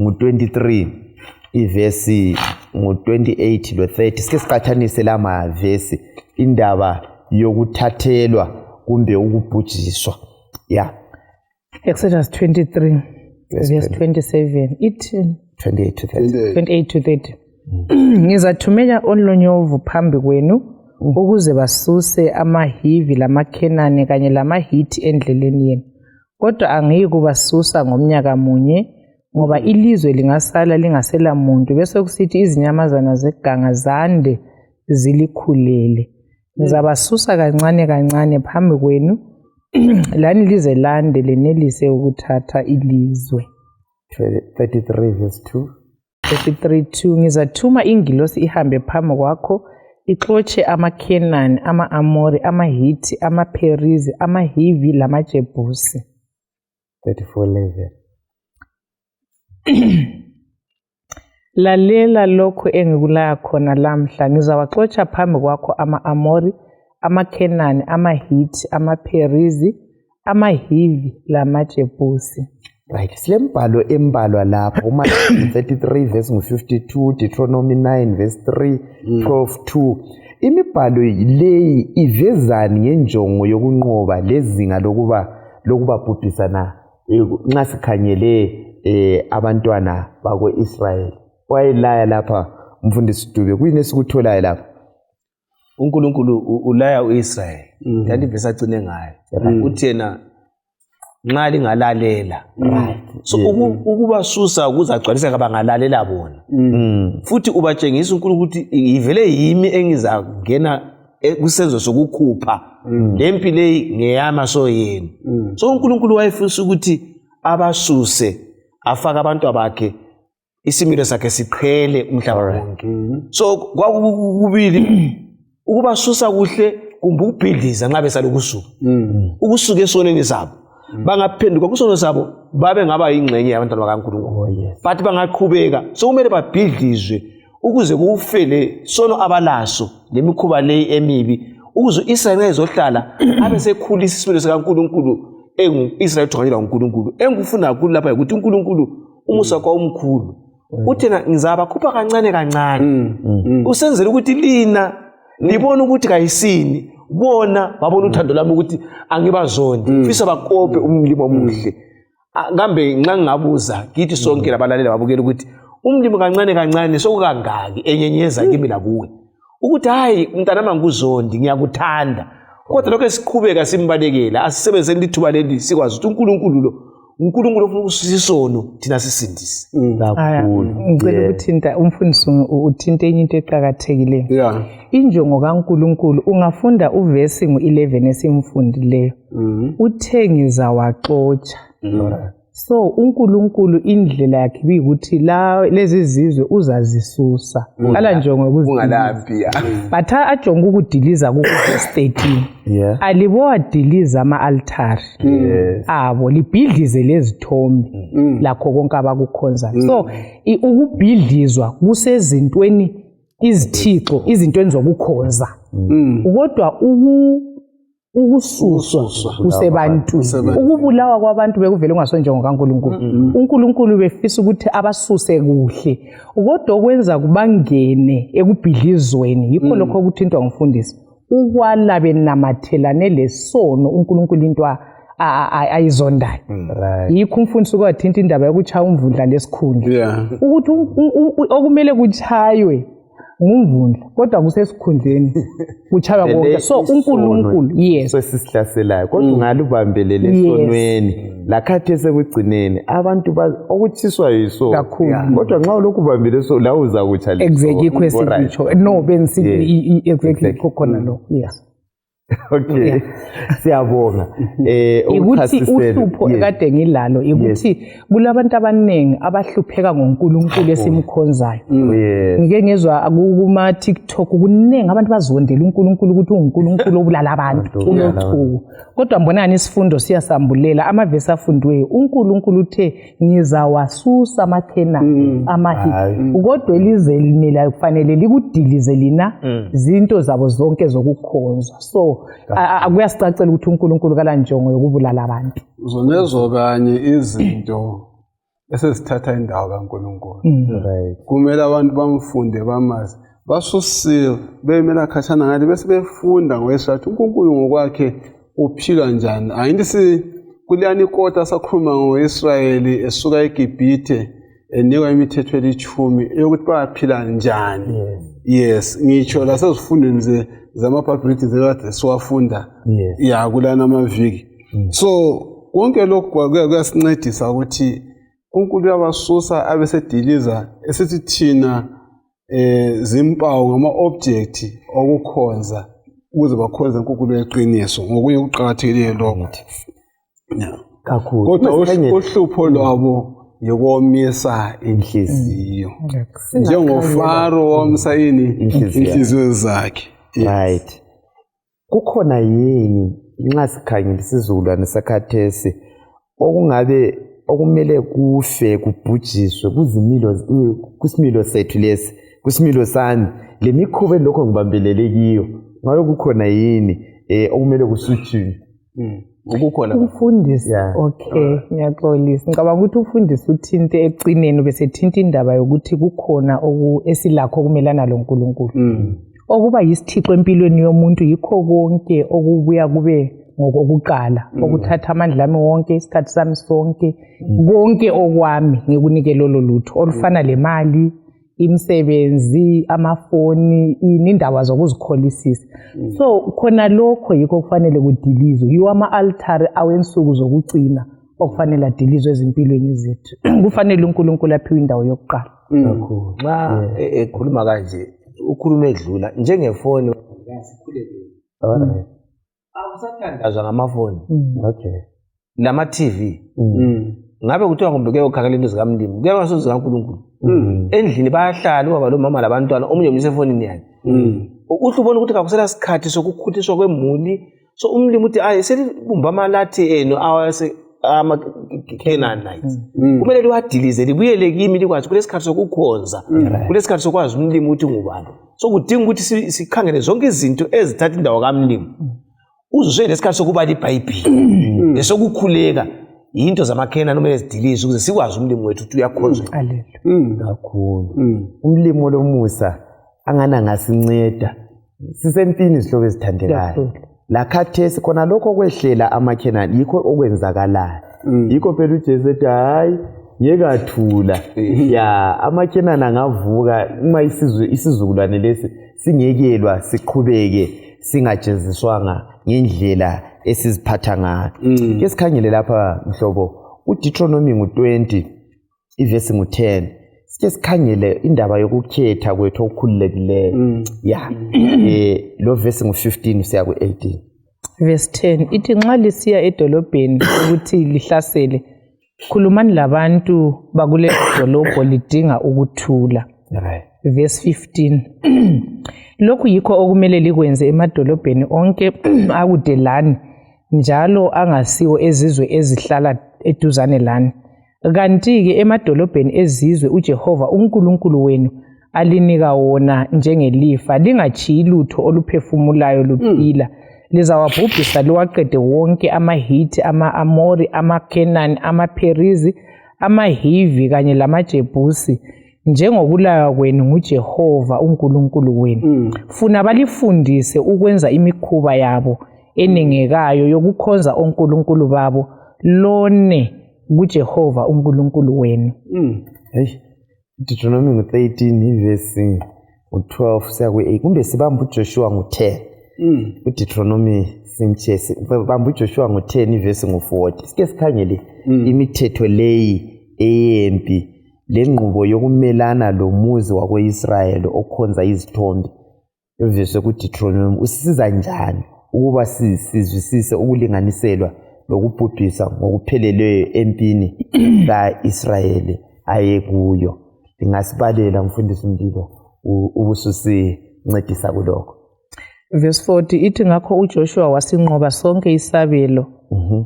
Speaker 1: ngu-23 ivesi ngu-28 lo-30 sike siqathanise lama vesi indaba yokuthathelwa kumbe ukubhujiswa.
Speaker 3: Exodus 23 verse 27 ithi
Speaker 1: 28 to 30.
Speaker 3: 28 to 30 Ngizathumela olonyovu phambi kwenu ukuze basuse amaHivi lamaKhenani kanye lamaHithi endleleni yenu. Kodwa angiyi kubasusa ngomnyaka munye ngoba ilizwe lingasala lingasela muntu bese kusithi izinyamazana zeganga zande zilikhulele. Ngizabasusa kancane kancane phambi kwenu lani lize lande lenelise ukuthatha ilizwe.
Speaker 1: 33 verse 2.
Speaker 3: 33:2 Ngizathuma ingilosi ihambe phambi kwakho ixotshe amaKhenani, ama-Amori, amaHithi, amaPherizi, amaHivi lamaJebusi.
Speaker 1: 34:11
Speaker 3: Lalela lokho engikulaya khona lamhla, ngizawaxotsha phambi kwakho ama-Amori, amaKhenani, amaHithi, amaPherizi, amaHivi lamaJebusi.
Speaker 1: Right, silembhalo embalwa lapha uma 33 verse ngu-52, Deuteronomy 9 verse 3, 12:2. Imibhalo leyi ivezani ngenjongo yokunqoba lezinga lokubabhubhisa na nxa sikhangele abantwana bako-Israyeli. Wayelaya lapha umfundisi Dube kuyini esikutholayo lapha?
Speaker 2: uNkulunkulu ulaya uIsrayeli kanti ivesi agcine ngayo uthi yena nxa lingalalela so ukubasusa kuzagcwaliseka bangalalela bona futhi ubatshengisa uNkulunkulu ukuthi ivele yimi engizangena kusenzo sokukhupha lempi leyi ngeyama so yenu so uNkulunkulu wayefisa ukuthi abasuse afaka abantu bakhe isimilo sakhe siqhele umhlaba wonke so kwakubili ukubasusa kuhle kumbe ukubhidliza nxa besalokusuka ukusuka esoneni sabo bangaphenduka kusono sabo babe ngaba yingxenye yabantwana bakaNkulunkulu but bangaqhubeka so kumele babhidlizwe ukuze kufele sono abalaso lemikhuba leyi emibi ukuze uIsrayeli ezohlala abe sekhulisa isimilo sikaNkulunkulu engu-Israyeli uthonyelwa uNkulunkulu engufuna kakhulu lapha ukuthi uNkulunkulu umusa kwa umkhulu uthena ngizabakhupha kancane kancane usenzele ukuthi lina libone ukuthi kayisini bona babona uthando lami ukuthi angibazondi fisa bakope umlimo omuhle kambe nxa ngingabuza kithi sonke labalalela babukela ukuthi umlimo kancane kancane sokukangaki enyenyeza kimi lakuwe ukuthi hayi mntanami anguzondi ngiyakuthanda kodwa lokho esiqhubeka simbalekela asisebenzeni lithuba leli sikwazi ukuthi uNkulunkulu ufuna usisono thina sisindise
Speaker 1: kakhulu.
Speaker 3: Ngicela ukuthinta umfundisi uthinte enye into eqhakathekileyo. Injongo kaNkulunkulu ungafunda uvesi ngu11 esimfundileyo. Uthe ngizawaxotsha. So uNkulunkulu indlela yakhe biyikuthi lezi zizwe uzazisusa. Ala njongo
Speaker 2: ungalaphi
Speaker 3: batha ajonga ukudiliza ku-verse 13. Alibowadiliza ama-altari abo libhidlize lezithombe lakho konke abakukhonzayo. So ukubhidlizwa kusezintweni izithixo izintweni zokukhonza kodwa ukususwa kusebantwini ukubulawa kwabantu bekuvele ungasonjengo kaNkulunkulu uNkulunkulu befisa ukuthi abasuse kuhle kodwa okwenza kubangene ekubhidlizweni yikho lokho okuthintwa ngumfundisi ukwala benamathelane lesono uNkulunkulu into ayizondayo yikho umfundisi kwathinta indaba yokuchaya umvundla lesikhundla ukuthi okumele kuchaywe ngumvundla kodwa kusesikhundleni kuchaba konke so uNkulunkulu yes
Speaker 1: so sisihlaselayo kodwa ungalubambelele esonweni lakhathi sekugcineni abantu okuthiswa yiso kodwa nxa ulokhu ubambele so la uzakutsha
Speaker 3: exactly kwesitsho no bensithi exactly khona lo yes
Speaker 1: okay siyabonga
Speaker 3: ukuthi uhlupho ekade ngilalo ukuthi kulabantu abaningi abahlupheka ngoNkulunkulu esimkhonzayo ngike ngezwa kuma TikTok kuningi abantu bazondela uNkulunkulu ukuthi uNkulunkulu obulala abantu ulothuko kodwa mbonani isifundo siyasambulela amavesi afundiweyo uNkulunkulu uthe ngizawasusa amakhena amahithi kodwa elize limela kufanele likudilize lina zinto zabo zonke zokukhonza so akuyasicacela ukuthi uNkulunkulu kalanjongo yokubulala abantu
Speaker 4: zonezo kanye izinto esezithatha indawo kaNkulunkulu kumele abantu bamfunde bamazi basusiwe bemela khatshana ngathi bese befunda ngoyesathu uNkulunkulu ngokwakhe uphila njani ayindithi kuliyani ikota sakhuluma ngoIsrayeli esuka eGibhithe enikwa imithetho elithumi yokuthi baphila njani yes ngitsho la sezifundweni zamabhayibheli zekade siwafunda ya kulana amaviki so konke lokhu kuyasincedisa ukuthi uNkulunkulu uyabasusa abesediliza esithi thina zimpawu ngama-object okukhonza ukuze bakhonze uNkulunkulu eqiniso ngokunye ukuqakathekileyo lokho
Speaker 1: kakhulu
Speaker 4: kodwa uhlupho lwabo yokomisa inhliziyo njengofaro womsa inhliziyo zakhe
Speaker 1: right kukhona yini nxa sikhangela isizukulwane sakhathesi okungabe okumele kufe kubhujiswe kusimilo sethu lesi kusimilo sami lemikhuba lokho ngibambelele kiyo ngabe kukhona yini okumele kusuthiwe
Speaker 2: ukukhona
Speaker 3: umfundisi okay ngiyaxolisa ngicabanga ukuthi umfundisi uthinte ecineni bese thinta indaba yokuthi kukhona esilakho kumelana loNkulunkulu okuba yisithixo empilweni yomuntu yikho konke okubuya kube ngokokuqala okuthatha amandla ami wonke isikhathi sami sonke konke okwami ngikunike lolo lutho olufana lemali imisebenzi amafoni indawo zokuzikholisisa so khona lokho yikho kufanele kudilizwe yiwo ama-altari awensuku zokugcina okufanele adilizwe ezimpilweni zethu kufanele uNkulunkulu aphiwe indawo yokuqala
Speaker 2: nxa ekhuluma kanje ukhuluma edlula njengefoni awusathandazwa ngamafoni lama-TV ngabe kuthiwa kumbe kuye ukhangela into zikamlimi kuye kwasozi zikaNkulunkulu endlini bayahlala ubaba lomama labantwana omunye umisa efonini yakhe uhle ubona ukuthi kakusela sikhathi sokukhuthiswa kwemuli so umlimi uthi ayi selibumba amalathi enu ama-Canaanites kumele liwadilize libuyele kimi likwazi kulesikhathi sokukhonza kulesikhathi sokwazi umlimi ukuthi ngubani so kudinga ukuthi sikhangele zonke izinto ezithatha indawo kamlimi uzwe lesikhathi sokuba libhayibhili lesokukhuleka into zamaKenani kumele zidilizwe ukuze sikwazi umlimi wethu ukuthi uyakhonzwa
Speaker 1: kakhulu umlimi olomusa angana ngasinceda sisempini izihlobo ezithandekayo lakhathesi khona lokho okwehlela amaKenani yikho okwenzakalayo yikho phela uJesu ethi hayi ngekathula ya amaKenani angavuka uma isizukulwane lesi singekelwa siqhubeke singajeziswanga ngendlela esiziphatha ngayo ke sikhangele lapha mhlobo uDeuteronomy ngu20 ivesi ngu10 sike sikhangele indaba yokukhetha kwethu okukhululekileyo lo vesi ngu15 siya ku18
Speaker 3: verse 10 ithi nxa lisiya edolobheni ukuthi lihlasele khulumani labantu bakule dolobho lidinga ukuthula verse 15 lokhu yikho okumele likwenze emadolobheni onke akudelani njalo angasiwo ezizwe ezihlala eduzane lani kanti-ke emadolobheni ezizwe uJehova uNkulunkulu wenu alinika wona njengelifa lingachiyi lutho oluphefumulayo luphila lizawabhubhisa liwaqede wonke amaHithi ama-Amori amaKenani amaPherizi amaHivi kanye lamaJebusi njengokulaywa kwenu nguJehova uNkulunkulu wenu funa balifundise ukwenza imikhuba yabo enengekayo yokukhonza onkulunkulu babo lone kuJehova uNkulunkulu wenu
Speaker 1: Deuteronomy 13 ivesi u12 siya ku8 kumbe sibamba uJoshua ngo10 uDeuteronomy simchese bamba uJoshua ngo10 ivesi ngo40 sike sikhangele imithetho leyi eyempi lenqubo yokumelana lomuzi wako-Israyeli okhonza izithombe eveswe kuDeuteronomy usisiza njani ukuba sizwisise ukulinganiselwa lokubhubhisa ngokupheleleyo empini ka-Israyeli aye kuyo ngasibalela mfundisi Mlilo ubususincedisa kulokho.
Speaker 3: Verse 40 ithi ngakho uJoshua wasinqoba sonke isabelo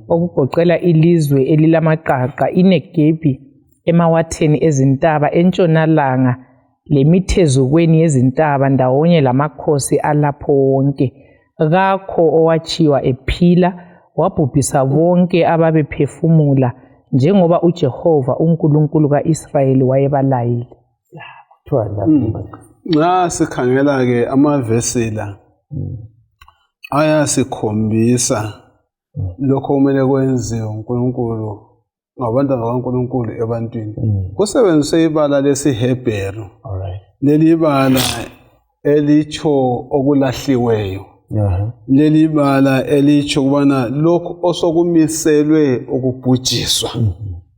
Speaker 3: okugoqela ilizwe elilamaqaqa iNegebi emawatheni ezintaba entshonalanga lemithezukweni yezintaba ndawonye lamakhosi alapho wonke kakho owachiwa ephila wabhubhisa bonke ababephefumula njengoba uJehova uNkulunkulu kaIsrayeli wayebalayile.
Speaker 4: Nxa sikhangela ke amavesi la ayasikhombisa lokho kumele kwenziwe uNkulunkulu ngabantwana bakaNkulunkulu ebantwini. Kusebenzise ibala lesiHebheru. Leli bala elitsho okulahliweyo. Leli bala elitsho kubana lokho osokumiselwe ukubhujiswa.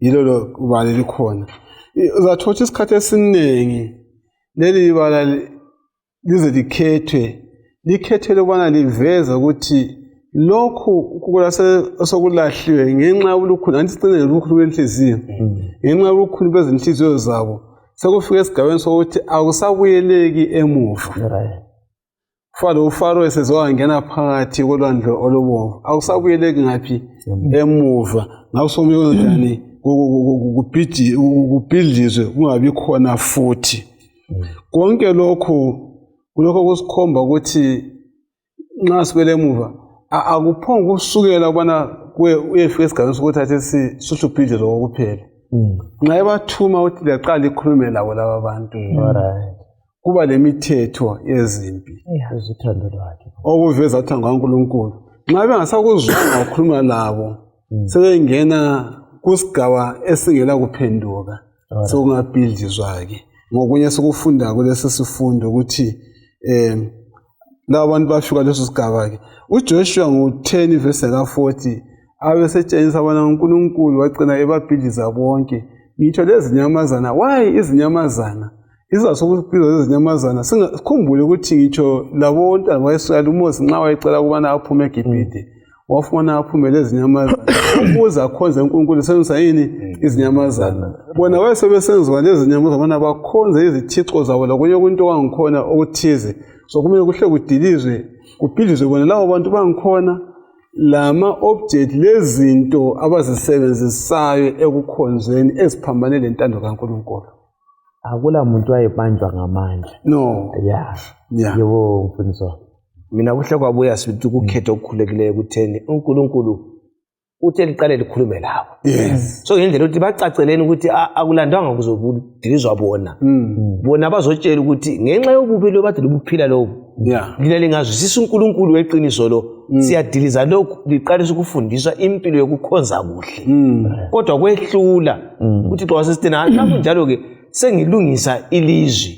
Speaker 4: Yilo bala likhona. Uzathola isikhathi esiningi leli bala lize likhethwe ukubana liveza ukuthi lokhu osokulahliwe ngenxa yobukhulu anti sicine ngobukhulu benhliziyo ngenxa yobukhulu bezinhliziyo zabo sekufika esigabeni sokuthi akusabuyeleki emuva. Falo uFaro esezowangena phakathi kolwandle olubomvu akusabuyeleki ngaphi emuva ngakho njani kubhidlizwe kungabi khona futhi. Konke lokho kulokho kusikhomba ukuthi nxa sibele emuva akuphonga ukusukela ubana uyefika esigabeni sokuthi athi sihluphidlizwe kokuphela. Nxa ebathuma ukuthi liyaqala ikhulume labo laba abantu. Kuba lemithetho yezimpi
Speaker 1: ezithando lwakhe
Speaker 4: okuveza uthando kaNkulunkulu. Nxa bengasakuzwanga ukukhuluma labo sebengena kusigaba esingela kuphenduka sokungabhidlizwa-ke. Ngokunye sikufunda kulesi sifundo ukuthi laba bantu bafika leso sigaba-ke uJoshua ngo10 verse ka40 abesetshengisa bona uNkulunkulu wagcina ebabhidliza bonke. Ngitsho lezi nyamazana why izinyamazana izasokubizwa izinyamazana sikhumbule ukuthi ngitsho labo ntwana bayiSrayeli uMose nxa wayecela ukubana aphume eGibhite wafumana aphume lezi nyamazana ukuze akhonze uNkulunkulu sebenzisa yini izinyamazana. Bona wayesebesenziwa lezi nyamazana bona bakhonze izithixo zabo lokunye okunto kwangikhona okuthize so kumele kuhle kudilizwe kubhidlizwe bona labo bantu bangikhona lama object lezinto abazisebenzisayo ekukhonzeni eziphambane lentando kaNkulunkulu.
Speaker 1: Akula muntu wayebanjwa ngamandla.
Speaker 4: No.
Speaker 1: Yebo mfundisi.
Speaker 2: Mina kuhle kwabuya sithi ukukhetha okukhululekileyo kutheni uNkulunkulu uthe liqale likhulume labo.
Speaker 4: Yes.
Speaker 2: So ngendlela ukuthi bacaceleni ukuthi akulandwanga kuzobudilizwa bona. Bona bazotshela ukuthi ngenxa yobubi lo bathi lobuphila lobu. Lina lingazwisisa uNkulunkulu weqiniso lo siyadiliza lokhu liqalisa ukufundiswa impilo yokukhonza kuhle. Kodwa kwehlula uthi xa wasesithena nakunjalo ke sengilungisa ilizwe.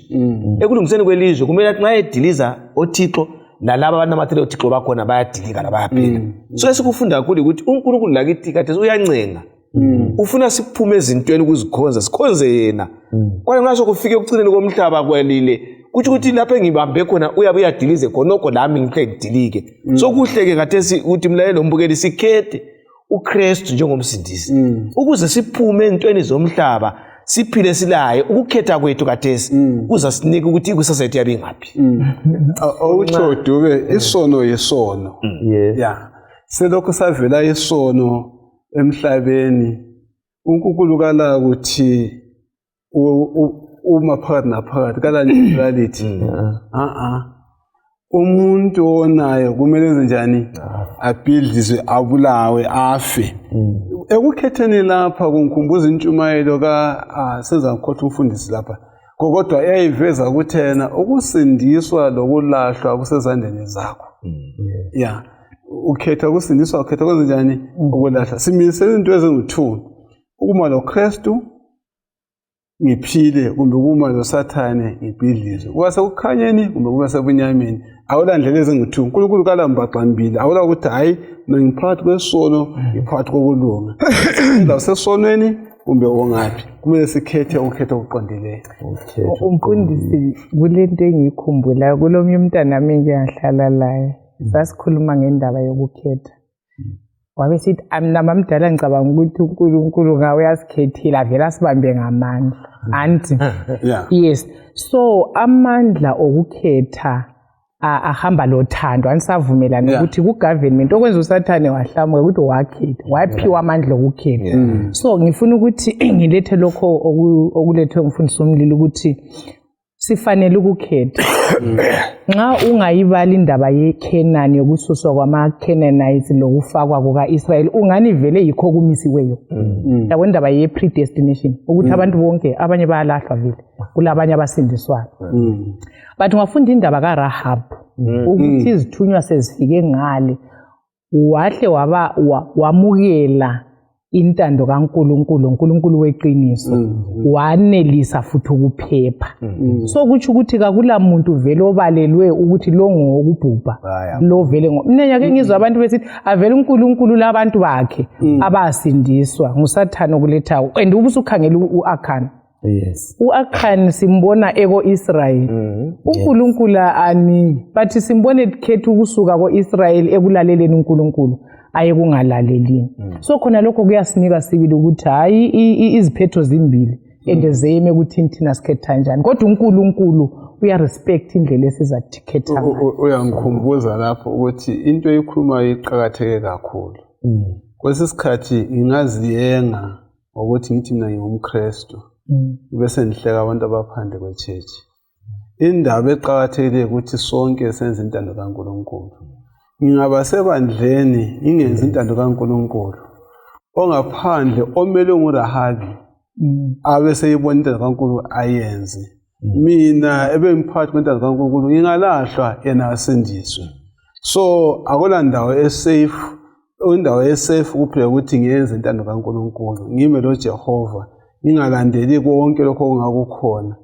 Speaker 2: Ekulungiseni kwelizwe kumele athi nxa ediliza oThixo nalabo abanamathele oThixo bakhona bayadilika labayaphila. So esikufunda kakhulu ukuthi uNkulunkulu lakithi kade uyancenga. Ufuna siphume ezintweni ukuzikhonza sikhonze yena. Kwaye nxa sokufike ekucineni komhlaba kwelile kuthi ukuthi lapho engibambe khona uyabe uyadilize khonokho lami ngihle ngidilike. So kuhleke kathesi ukuthi mlayelo ombukeli sikhethe uKristu njengomsindisi ukuze siphume ezintweni zomhlaba siphile silaye ukukhetha kwethu kathesi kuza sinika ukuthi ikusasa lethu yabe ngaphi.
Speaker 4: Awutsho Dube isono yesono. Selokhu savela isono emhlabeni uNkulunkulu kala ukuthi uma phakathi naphakathi kala neutrality. Umuntu onayo kumele enzenjani abhidlizwe abulawe afe. Ekukhetheni lapha kungikhumbuza intshumayelo senza ngikhohle umfundisi lapha. Kodwa eyayiveza ukuthi yena ukusindiswa lokulahlwa kusezandleni zakho. Ukhetha ukusindiswa ukhetha kwenzenjani ukulahla. Simise izinto ezingu2 ukuma loKristu ngiphile kumbe kuma lo sathane ngibhidlizwe kwase kukhanyeni kumbe kube sebunyameni awulandlela ezingu2 uNkulunkulu kalambaqambili awula ukuthi hayi mina ngiphakathi kwesono ngiphakathi kokulunga la sesonweni kumbe ongaphi kumele sikhethe okuqondileyo.
Speaker 3: Umfundisi kulento engikhumbulayo kulomnye umntana nami engiyahlala laye sasikhuluma ngendaba yokukhetha wabesithi nama mdala ngicabanga ukuthi uNkulunkulu ngawe uyasikhethile avela sibambe ngamandla anti yes so amandla okukhetha ahamba lothando anisavumelana ukuthi ku government okwenza usathane wahlamuka ukuthi wakhetha waphiwa amandla okukhetha so ngifuna ukuthi ngilethe lokho okulethwe umfundisi uMlilo ukuthi sifanele ukukhetha nxa ungayibala indaba yeKenani yokususwa kwama-Canaanites lokufakwa kuka-Israyeli ungani vele yikho kumisiweyo yabo indaba ye-predestination ukuthi abantu bonke abanye bayalahlwa vele kulabanye abasindiswayo but ungafunda indaba kaRahabu ukuthi izithunywa sezifike ngale wahle wamukela intando kaNkulunkulu uNkulunkulu weqiniso wanelisa futhi ukuphepha so kuthi ukuthi kakula muntu vele obalelwe ukuthi lo ngokubhubha lo vele mina nyake ngizwa abantu besithi avele uNkulunkulu labantu bakhe abasindiswa ngusathana okulethayo and ubusukhangela uAkhan
Speaker 1: yes
Speaker 3: uAkhan simbona eko-Israyeli uNkulunkulu ani bathi simbone khetha ukusuka ko-Israyeli ekulaleleni uNkulunkulu aye kungalalelini so khona lokho kuyasinika sibili ukuthi hayi iziphetho zimbili endezeme ukuthi thina sikhetha kanjani kodwa uNkulunkulu uyarespect indlela esizathetha
Speaker 4: uyangikhumbuza lapho ukuthi into eyikhuluma iqhakatheke kakhulu kwesisikhathi ngingaziyenga ukuthi ngithi mina ngingumKristu bese ndihleka abantu abaphandle kwechechi indaba eqhakathekile ukuthi sonke senze intando kaNkulunkulu ngingaba sebandleni ingenza intando kaNkulunkulu ongaphandle omele nguRahabi abe seyibona intando kaNkulunkulu ayenze mina ebengiphathi kwentando kaNkulunkulu ngingalahlwa yena asindiswe so akula ndawo esafe indawo esafe kuphela ukuthi ngiyenze intando kaNkulunkulu ngime lo Jehova ngingalandeli konke lokho kungakukhona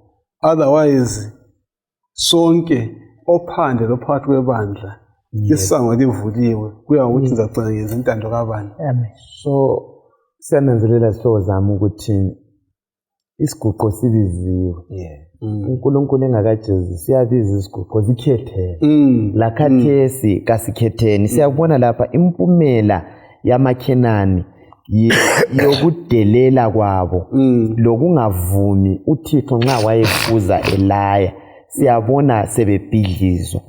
Speaker 4: otherwise sonke ophandle lophakathi kwebandla isango livuliwe kuya ukuthi ngizagcina ngenza intando kabani
Speaker 1: so siyananzelela sihlobo zami ukuthi isiguqo sibiziwe uNkulunkulu engakajezi siyabiza isiguqo zikhethele la khathesi kasikhetheni siyabona lapha impumela yamaKhenani yokudelela kwabo lokungavumi uThixo nxa wayefuza elaya siyabona sebebhidlizwa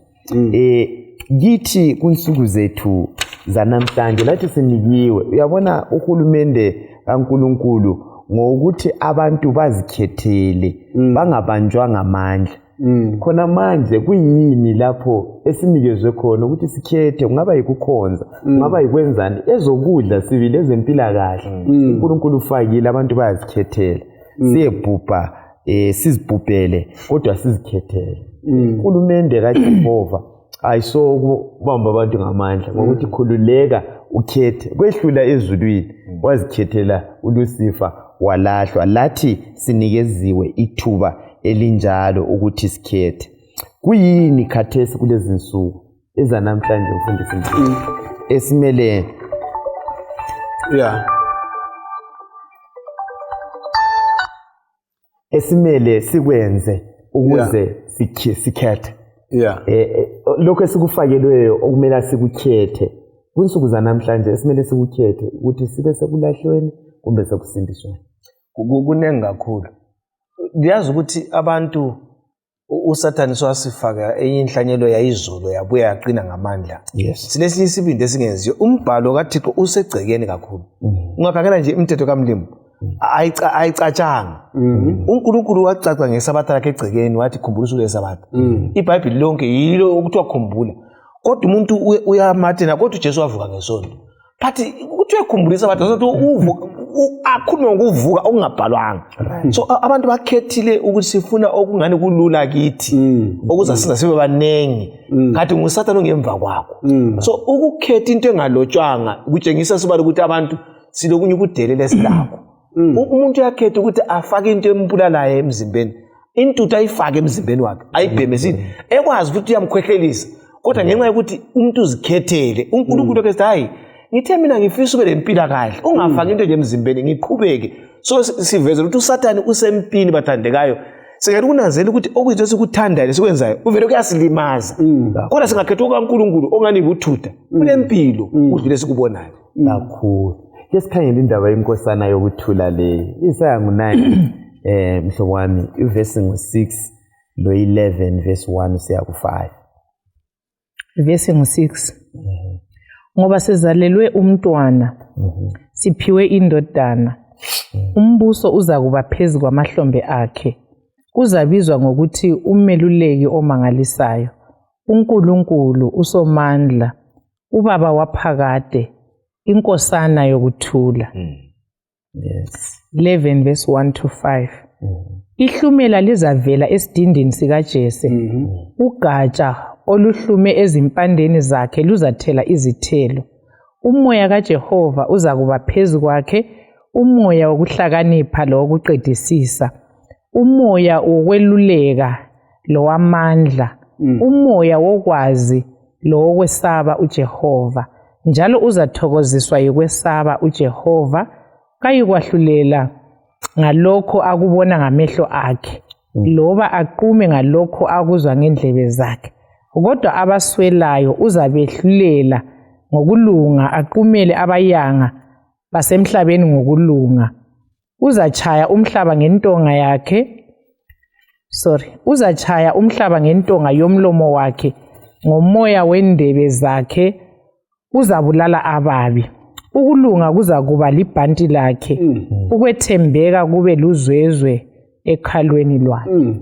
Speaker 1: kithi kunsuku zethu zanamhlanje lathi sinikiwe uyabona uhulumende kaNkulunkulu ngokuthi abantu bazikhethele bangabanjwa ngamandla khona manje kuyini lapho esinikezwe khona ukuthi sikhethe kungaba yikukhonza kungaba yikwenzani ezokudla sibili ezempilakahle uNkulunkulu ufakile abantu bayazikhethela siyebhubha sizibhubhele kodwa sizikhethele uhulumende kaJehova ayisokubamba abantu ngamandla ngokuthi khululeka ukhethe kwehlula ezulwini wazikhethela uLucifer walahlwa lathi sinikeziwe ithuba elinjalo ukuthi sikhethe kuyini khathesi kulezi nsuku ezanamhlanje mfundisi esimele esimele sikwenze ukuze sikhethe lokho esikufakelweyo okumele sikukhethe kunsuku zanamhlanje esimele sikukhethe ukuthi sibe sekulahlweni kumbe sekusindisweni
Speaker 2: kunengi kakhulu ndiyazi ukuthi abantu uSathane swasifaka enye inhlanyelo yayizolo yabuya yaqina ngamandla sinesinye isibindi esingenziyo umbhalo kaThixo usegcekeni kakhulu ungakhangela nje imithetho kaMlimo ayicatshanga uNkulunkulu wacaca ngesabatha lakhe egcekeni wathi khumbula usuku lesabatha iBhayibheli lonke yilo ukuthiwa khumbula kodwa umuntu uyamathena kodwa uJesu wavuka ngesonto phathi kuthiwe khumbula isabatha sokuthi akhulume ngokuvuka okungabhalwanga so abantu bakhethile ukuthi sifuna okungani kulula kithi okuzasiza sibe banengi kanti nguSathane ongemva kwakho so ukukhetha into engalotshwanga kutshengisa sobala ukuthi abantu silokunye ukudelela esilakho Umuntu uyakhetha ukuthi afake into embulalayo emzimbeni. Intuthu ayifake emzimbeni wakhe, ayibhemezini. Ekwazi ukuthi uyamkhwehlelisa. Kodwa ngenxa yokuthi umuntu uzikhethele, uNkulunkulu ke sithi hayi, ngithe mina ngifisa ube lempila kahle. Ungafaki into nje emzimbeni, ngiqhubeke. So siveza ukuthi uSathane usempini bathandekayo. Singeke kunanzela ukuthi okuyinto esikuthandayo lesikwenzayo uvele kuyasilimaza. Kodwa singakhetha uNkulunkulu ongani buthutha kulempilo udlule sikubonayo.
Speaker 1: Kakhulu. Ke sikhangele indaba yenkosana yokuthula le. Isaya ngu9 mhlobo wami ivesi ngo6 lo 11 verse 1 usiya ku5.
Speaker 3: Verse ngo6. Ngoba sezalelwe umntwana, siphiwe indodana. Umbuso uza kuba phezulu kwamahlombe akhe. Uzabizwa ngokuthi umeluleki omangalisayo, uNkulunkulu uSomandla, ubaba waphakade, inkosana yokuthula.
Speaker 1: Yes.
Speaker 3: 11 verse 1 to 5. Ihlumela lizavela esidindini sikaJese. Ugatsha oluhlume ezimpandeni zakhe luzathela izithelo. Umoya kaJehova uza kuba phezu kwakhe, umoya wokuhlakanipha lowokuqedisisa, umoya wokweluleka lowamandla, umoya wokwazi lowokwesaba uJehova. Njalo uzathokoziswa yikwesaba uJehova, kayikwahlulela ngalokho akubona ngamehlo akhe, loba aqume ngalokho akuzwa ngendlebe zakhe. Kodwa abaswelayo uzabehlulela ngokulunga, aqumele abayanga basemhlabeni ngokulunga. Uzachaya umhlaba ngentonga yakhe. Uzachaya umhlaba ngentonga yomlomo wakhe, ngomoya wendebe zakhe uzabulala ababi. Ukulunga kuzakuba libhanti lakhe, ukwethembeka kube luzwezwe ekhalweni lwakhe.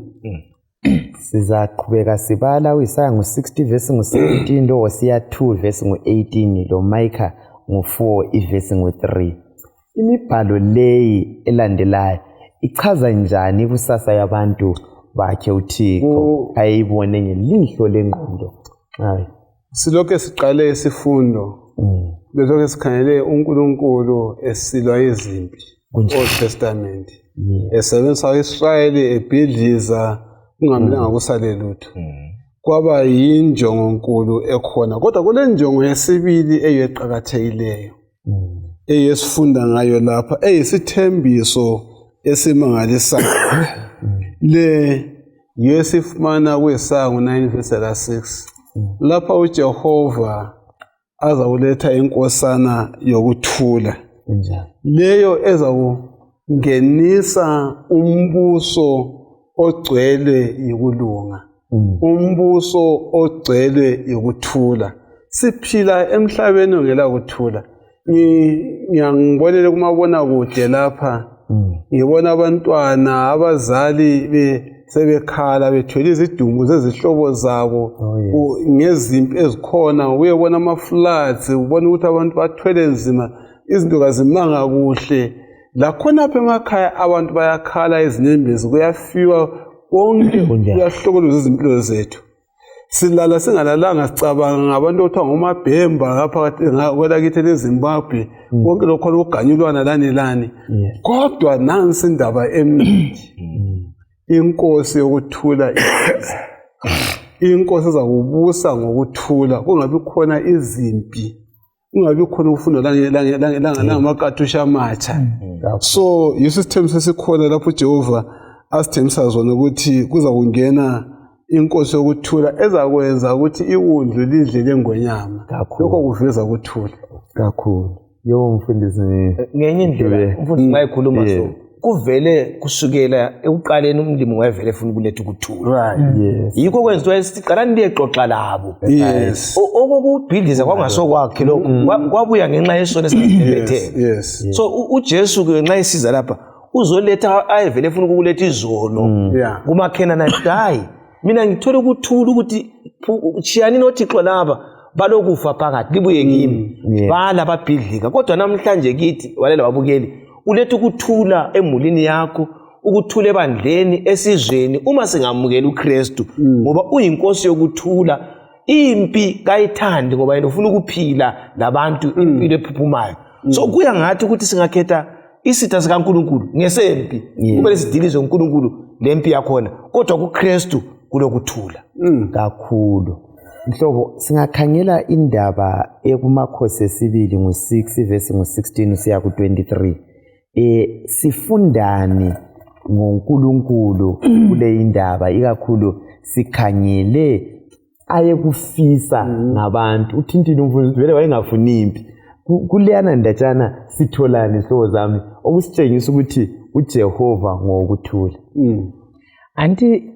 Speaker 1: Sizaqhubeka sibala uIsaya ngo60 verse ngo17 lo Hosea 2 verse ngo18 lo Micah ngo4 ivesi ngo3. Imibhalo leyi elandelayo ichaza njani ikusasa yabantu bakhe uThixo ayibone ngelihlo lengqondo? Hayi,
Speaker 4: silokho siqale isifundo bezokho sikhangele uNkulunkulu esilwa izimpi Old Testament. Esebenzisa uIsrayeli ebhidliza kungamlanga kusale lutho. Kwaba yinjongo enkulu ekhona, kodwa kule njongo yesibili eyeqhakathekileyo eyesifunda ngayo lapha eyisithembiso esimangalisayo. Le yesifumana kwiSaya 9 verse 6. Lapha uJehova azawuletha inkosana yokuthula, leyo ezakungenisa umbuso ogcwele yikulunga, umbuso ogcwele yikuthula. Siphila emhlabeni ongela kuthula. Ngiyangibonela kumabona kude lapha, ngibona abantwana abazali sebekhala bethwele izidumbu zezihlobo zabo ngezimpi ezikhona. Uyebona ama-floods, ubona ukuthi abantu bathwele nzima, izinto kazimanga kuhle. Lakhonapha emakhaya abantu bayakhala, izinyembezi kuyafiwa, konke kuyahlokoloza izimpilo zethu. Silala singalalanga sicabanga ngabantu okuthiwa ngomabhemba ngapha kwelakithi leZimbabwe, konke lokho lokuganyulwana lani. Kodwa nansi indaba emnandi. Inkosi yokuthula, inkosi ezakubusa ngokuthula, kungabi khona izimpi, kungabi khona ukufunda langamakatusha amatsha. So yisithembiso esikhona lapho uJehova asithembisa zona ukuthi kuza kungena inkosi yokuthula ezakwenza ukuthi iwundlu lidle lengonyama. Lokho kuveza ukuthula
Speaker 1: kakhulu. Yo mfundisi
Speaker 2: ngenye indlela umfundisi mayikhuluma so kuvele kusukela ekuqaleni umlimi wayevele efuna ukuletha ukuthula. Yikho kwenziwa isiqalani liyexoxa labo. Okokubhidliza kwangasokwakhe lokho kwabuya ngenxa yesono esingezibethele. So uJesu ke ngenxa esiza lapha uzoletha ayevele efuna ukuletha izono kumakhenana hayi mina ngithola ukuthula ukuthi chiyani noThixo laba balokufa phakathi libuye kimi bala babhidlika. Kodwa namhlanje kithi walela wabukeli uletha ukuthula emulini yakho, ukuthula ebandleni, esizweni uma singamukela uKristu ngoba uyinkosi yokuthula. Impi kayithandi ngoba yena ufuna ukuphila labantu impilo ephuphumayo. So kuya ngathi ukuthi singakhetha isitha sikaNkulunkulu ngesempi kumele sidilizwe uNkulunkulu lempi yakhona kodwa kuKristu kulokuthula
Speaker 1: kakhulu. Mhlobo, singakhangela indaba ekumakhosi esibili ngo-6 verse ngo-16 siya ku-23. Sifundani ngoNkulunkulu kule indaba, ikakhulu sikhangele ayekufisa ngabantu. Uthintile umfundisi vele wayengafuni impi. Kuleyana ndatshana sitholani hlobo zami okusitshengisa ukuthi uJehova ngokuthula.
Speaker 3: Anti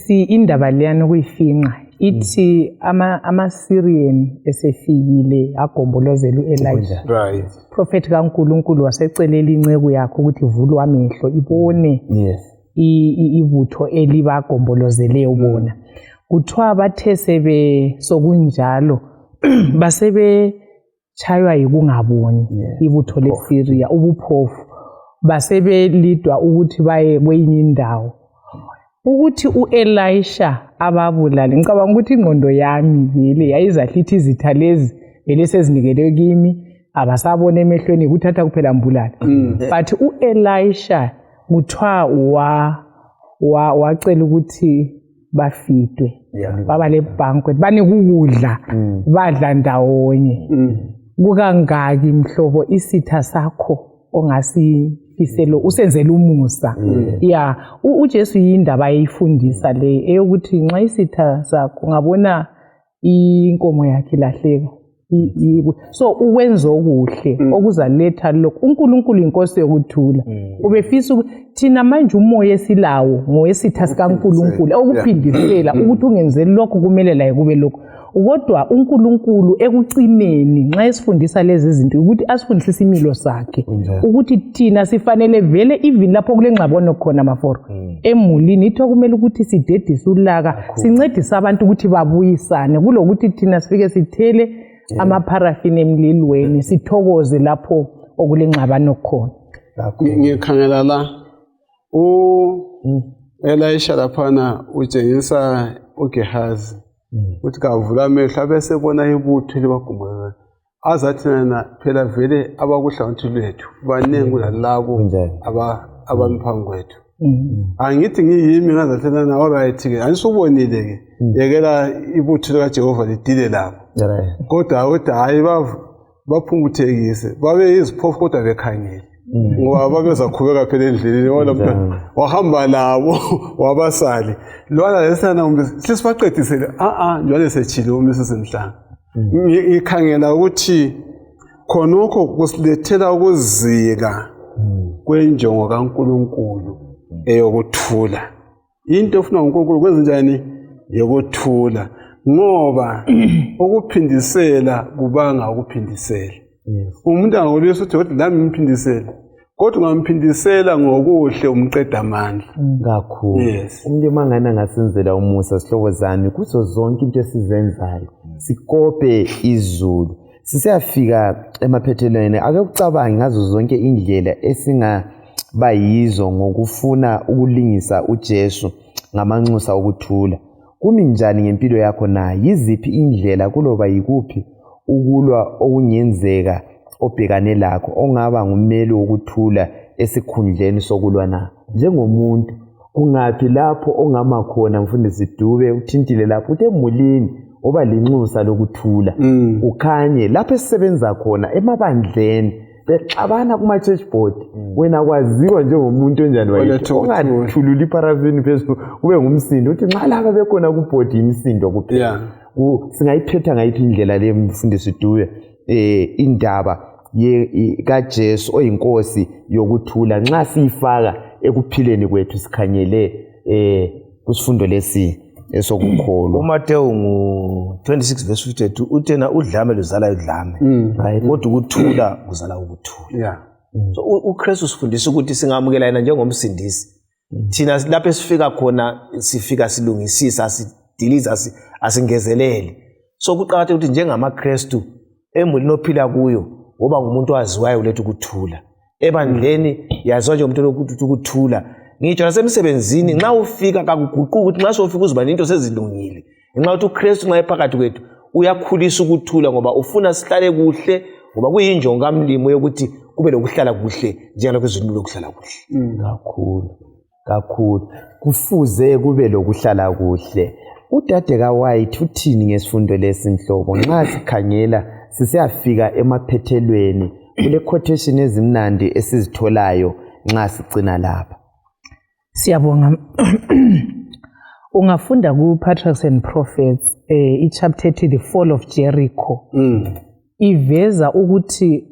Speaker 3: indaba leyana kuyifinqa ithi ama-Syrian esefikile agombolozela u-Elijah.
Speaker 4: Right.
Speaker 3: Prophet kaNkulunkulu wasecelela inceku yakhe ukuthi ivulwe amehlo ibone ibutho elibagombolozele ubona. Kuthiwa bathe sokunjalo basebechaywa yikungaboni ibutho leSyria ubuphofu basebelidwa ukuthi baye kwenye indawo. Ukuthi u-Elisha ababulale ngicabanga ukuthi ingqondo yami vele yayizahlithi izitha lezi vele sezinikele kimi abasabona emehlweni kuthatha kuphela mbulala. But u-Elisha kuthiwa wacela ukuthi bafidwe baba le banquet banikukudla badla ndawonye. Kukangaki mhlobo isitha sakho ongasifiselo usenzela umusa. uJesu yindaba ayifundisa le eyokuthi nxa isitha sakho ngabona inkomo yakhe ilahleka so ukwenza okuhle okuzaletha lokho. uNkulunkulu inkosi yokuthula ubefisa thina manje umoya esilawo ngowesitha sikaNkulunkulu okuphindisela ukuthi ungenzeli lokho kumele laye kube lokho. Kodwa uNkulunkulu ekucineni nxa esifundisa lezi zinto ukuthi asifundise isimilo sakhe ukuthi thina sifanele vele even lapho kule ngxabano khona maforo emulini itho kumele ukuthi sidedise ulaka sincedise abantu ukuthi babuyisane kulokuthi thina sifike sithele amaparafini emlilweni sithokoze lapho okule ngxabano khona.
Speaker 4: Ngikhangela la Elisha laphana utshengisa uGehazi ukuthi kavula amehlo abesebona ibutho libagombolozela azathi na phela vele abakuhlangothi lwethu baningi kulalabo abami phambi kwethu. Angithi ngiyimi ngazathela na alright ke anisubonile ke yekela ibutho likaJehova lidile lapho kodwa hayi baphumbuthekise babe iziphofu kodwa bekhangele ngoba babezakhubeka phela endleleni wahamba labo wabasali lwana lesana umbe sisibaqedisele njalo sechile umise semhlanga. Ngikhangela ukuthi khonokho kusilethela ukuzika kwenjongo kaNkulunkulu eyokuthula. Into ofuna uNkulunkulu kwenza njani yokuthula ngoba ukuphindisela kubanga ukuphindisela. Umuntu angakulisa ukuthi lami ngiphindisela kodwa ungamphindisela ngokuhle umqeda amandla
Speaker 1: kakhulu. Umuntu mangana ngasenzela umusa sihlobo zami kuzo zonke into esizenzayo sikope izulu sisiyafika emaphethelweni ake ucabange ngazo zonke indlela esingabayizo ngokufuna ukulingisa uJesu ngamanxusa okuthula. Kumi njani ngempilo yakho na yiziphi indlela kuloba yikuphi ukulwa okungenzeka obhekane lakho ongaba ngumeli wokuthula esikhundleni sokulwa na njengomuntu kungathi lapho ongama khona mfundisi Dube uthintile lapho utemulini oba linxusa lokuthula ukhanye lapho esisebenza khona emabandleni bexabana kuma church board wena kwaziwa njengomuntu onjani wayithi ongathulula iparafini phezulu kube ngumsindo uthi nxa laba bekhona ku board imisindo kuphela. Singayiphetha ngayiphi indlela le mfundisi Dube indaba kaJesu oyinkosi yokuthula nxa siyifaka ekuphileni kwethu sikhanyele kusifundo lesi esokukholwa.
Speaker 2: uMateyu 26 verse 52 uthena udlame luzala udlame kodwa ukuthula kuzala ukuthula. So uKristu sifundisa ukuthi singamukela yena njengomsindisi. Thina lapho esifika khona sifika silungisisa sidiliza asingezelele. So kuqakathekile ukuthi njengamaKristu emulini ophila kuyo ngoba ngumuntu owaziwayo ulethu ukuthula. Ebandleni yaziwa nje umuntu lokuthi ukuthula. Ngitsho nasemsebenzini nxa ufika kakuguquki ukuthi nxa sofika uziba into sezilungile. Nxa uthi uKristu nxa ephakathi kwethu uyakhulisa ukuthula ngoba ufuna sihlale kuhle ngoba kuyinjongo kamlimo yokuthi kube lokuhlala kuhle njengalokho ezweni lokuhlala kuhle.
Speaker 1: Kakhulu kufuze kube lokuhlala kuhle. Udade kaWhite uthini ngesifundo lesinhlobo nxa sikhangela sisiyafika emaphethelweni kule quotation ezimnandi esizitholayo nxa sigcina lapha?
Speaker 3: Siyabonga. Ungafunda ku Patriarchs and Prophets ichapter ethi The Fall of Jericho. Iveza ukuthi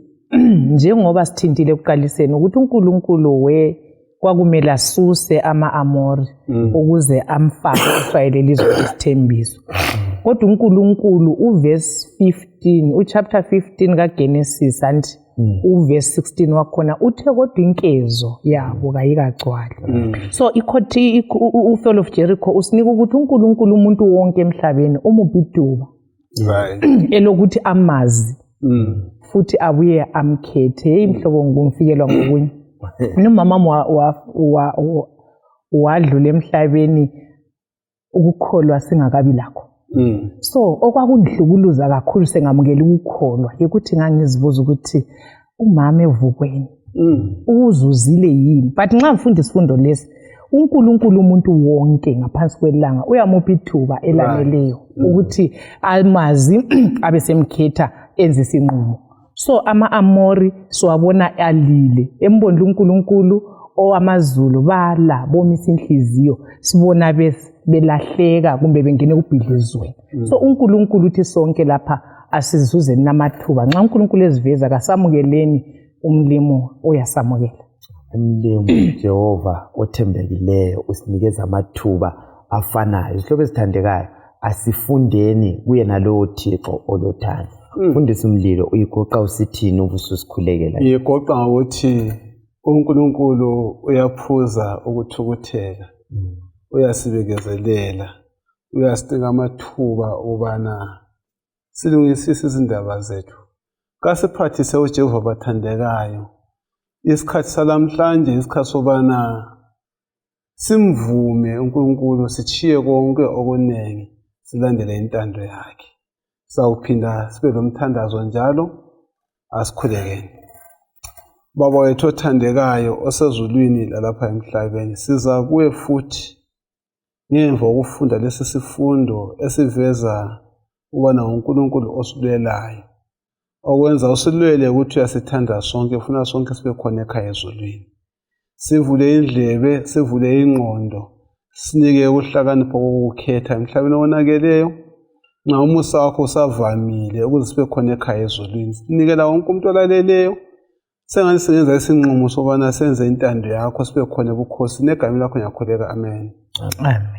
Speaker 3: njengoba sithintile ekuqaliseni ukuthi uNkulunkulu kwakumele asuse ama-Amori ukuze amfake uIsrayeli elizwe lesithembiso. Kodwa uNkulunkulu uchapter 15 kaGenesis anti uverse 16 wakhona uthe kodwa inkezo yabo kayikagcwali. So u-Fall of Jericho usinika ukuthi uNkulunkulu umuntu wonke emhlabeni umubhiduba elokuthi amazi futhi abuye amkhethe. Imhlobo ngumfikelwa ngokunye nomama wadlula emhlabeni ukukholwa singakabi lakho. So okwakundihlukuluza kakhulu sengamukela ukukholwa ukuthi ngangizibuza ukuthi umama evukweni uzuzile yini. But nxa ngifunda isifundo lesi uNkulunkulu umuntu wonke ngaphansi kwelanga uyamupha ithuba elaneleyo ukuthi amazi abesemkhetha enze isinqumo. So ama-Amori siwabona alile embondla uNkulunkulu owamazulu bala bomisa inhliziyo sibona belahleka kumbe bengene kubhidlizweni. So uNkulunkulu uthi sonke lapha asizuzeni namathuba nxa uNkulunkulu eziveza kasamukeleni umlimo oyasamukela.
Speaker 1: Umlimo Jehova othembekileyo usinikeza amathuba afanayo. Isihlobo esithandekayo asifundeni kuye nalowo Thixo olothando. Fundisa umlilo uyigoqa usithini ubususikhulekela?
Speaker 4: Iyigoqa ngokuthi uNkulunkulu uyaphuza ukuthukuthela, uyasibekezelela, uyasinika amathuba ubana silungisise izindaba zethu. Kasiphathise uJehova bathandekayo. Isikhathi salamhlanje isikhathi sobana simvume uNkulunkulu sichiye konke okunengi silandele intando yakhe. Sawuphinda sibe lomthandazo njalo asikhulekeni. Baba wethu othandekayo osezulwini lalapha emhlabeni siza kuwe futhi ngemva kokufunda lesi sifundo esiveza ubana uNkulunkulu osilwelayo okwenza usilwele ukuthi uyasithanda sonke ufuna sonke sibe khona ekhaya ezulwini. Sivule indlebe, sivule ingqondo, sinike ukuhlakanipha kokukhetha emhlabeni owonakeleyo. Nxa umusa wakho usavamile ukuze sibe khona ekhaya ezulwini, sinikela wonke umuntu olaleleyo sengani sengenza isinqumo sobana senze intando yakho sibe khona ebukhosini egameni lakho ngiyakhuleka. Amen.
Speaker 3: Amen.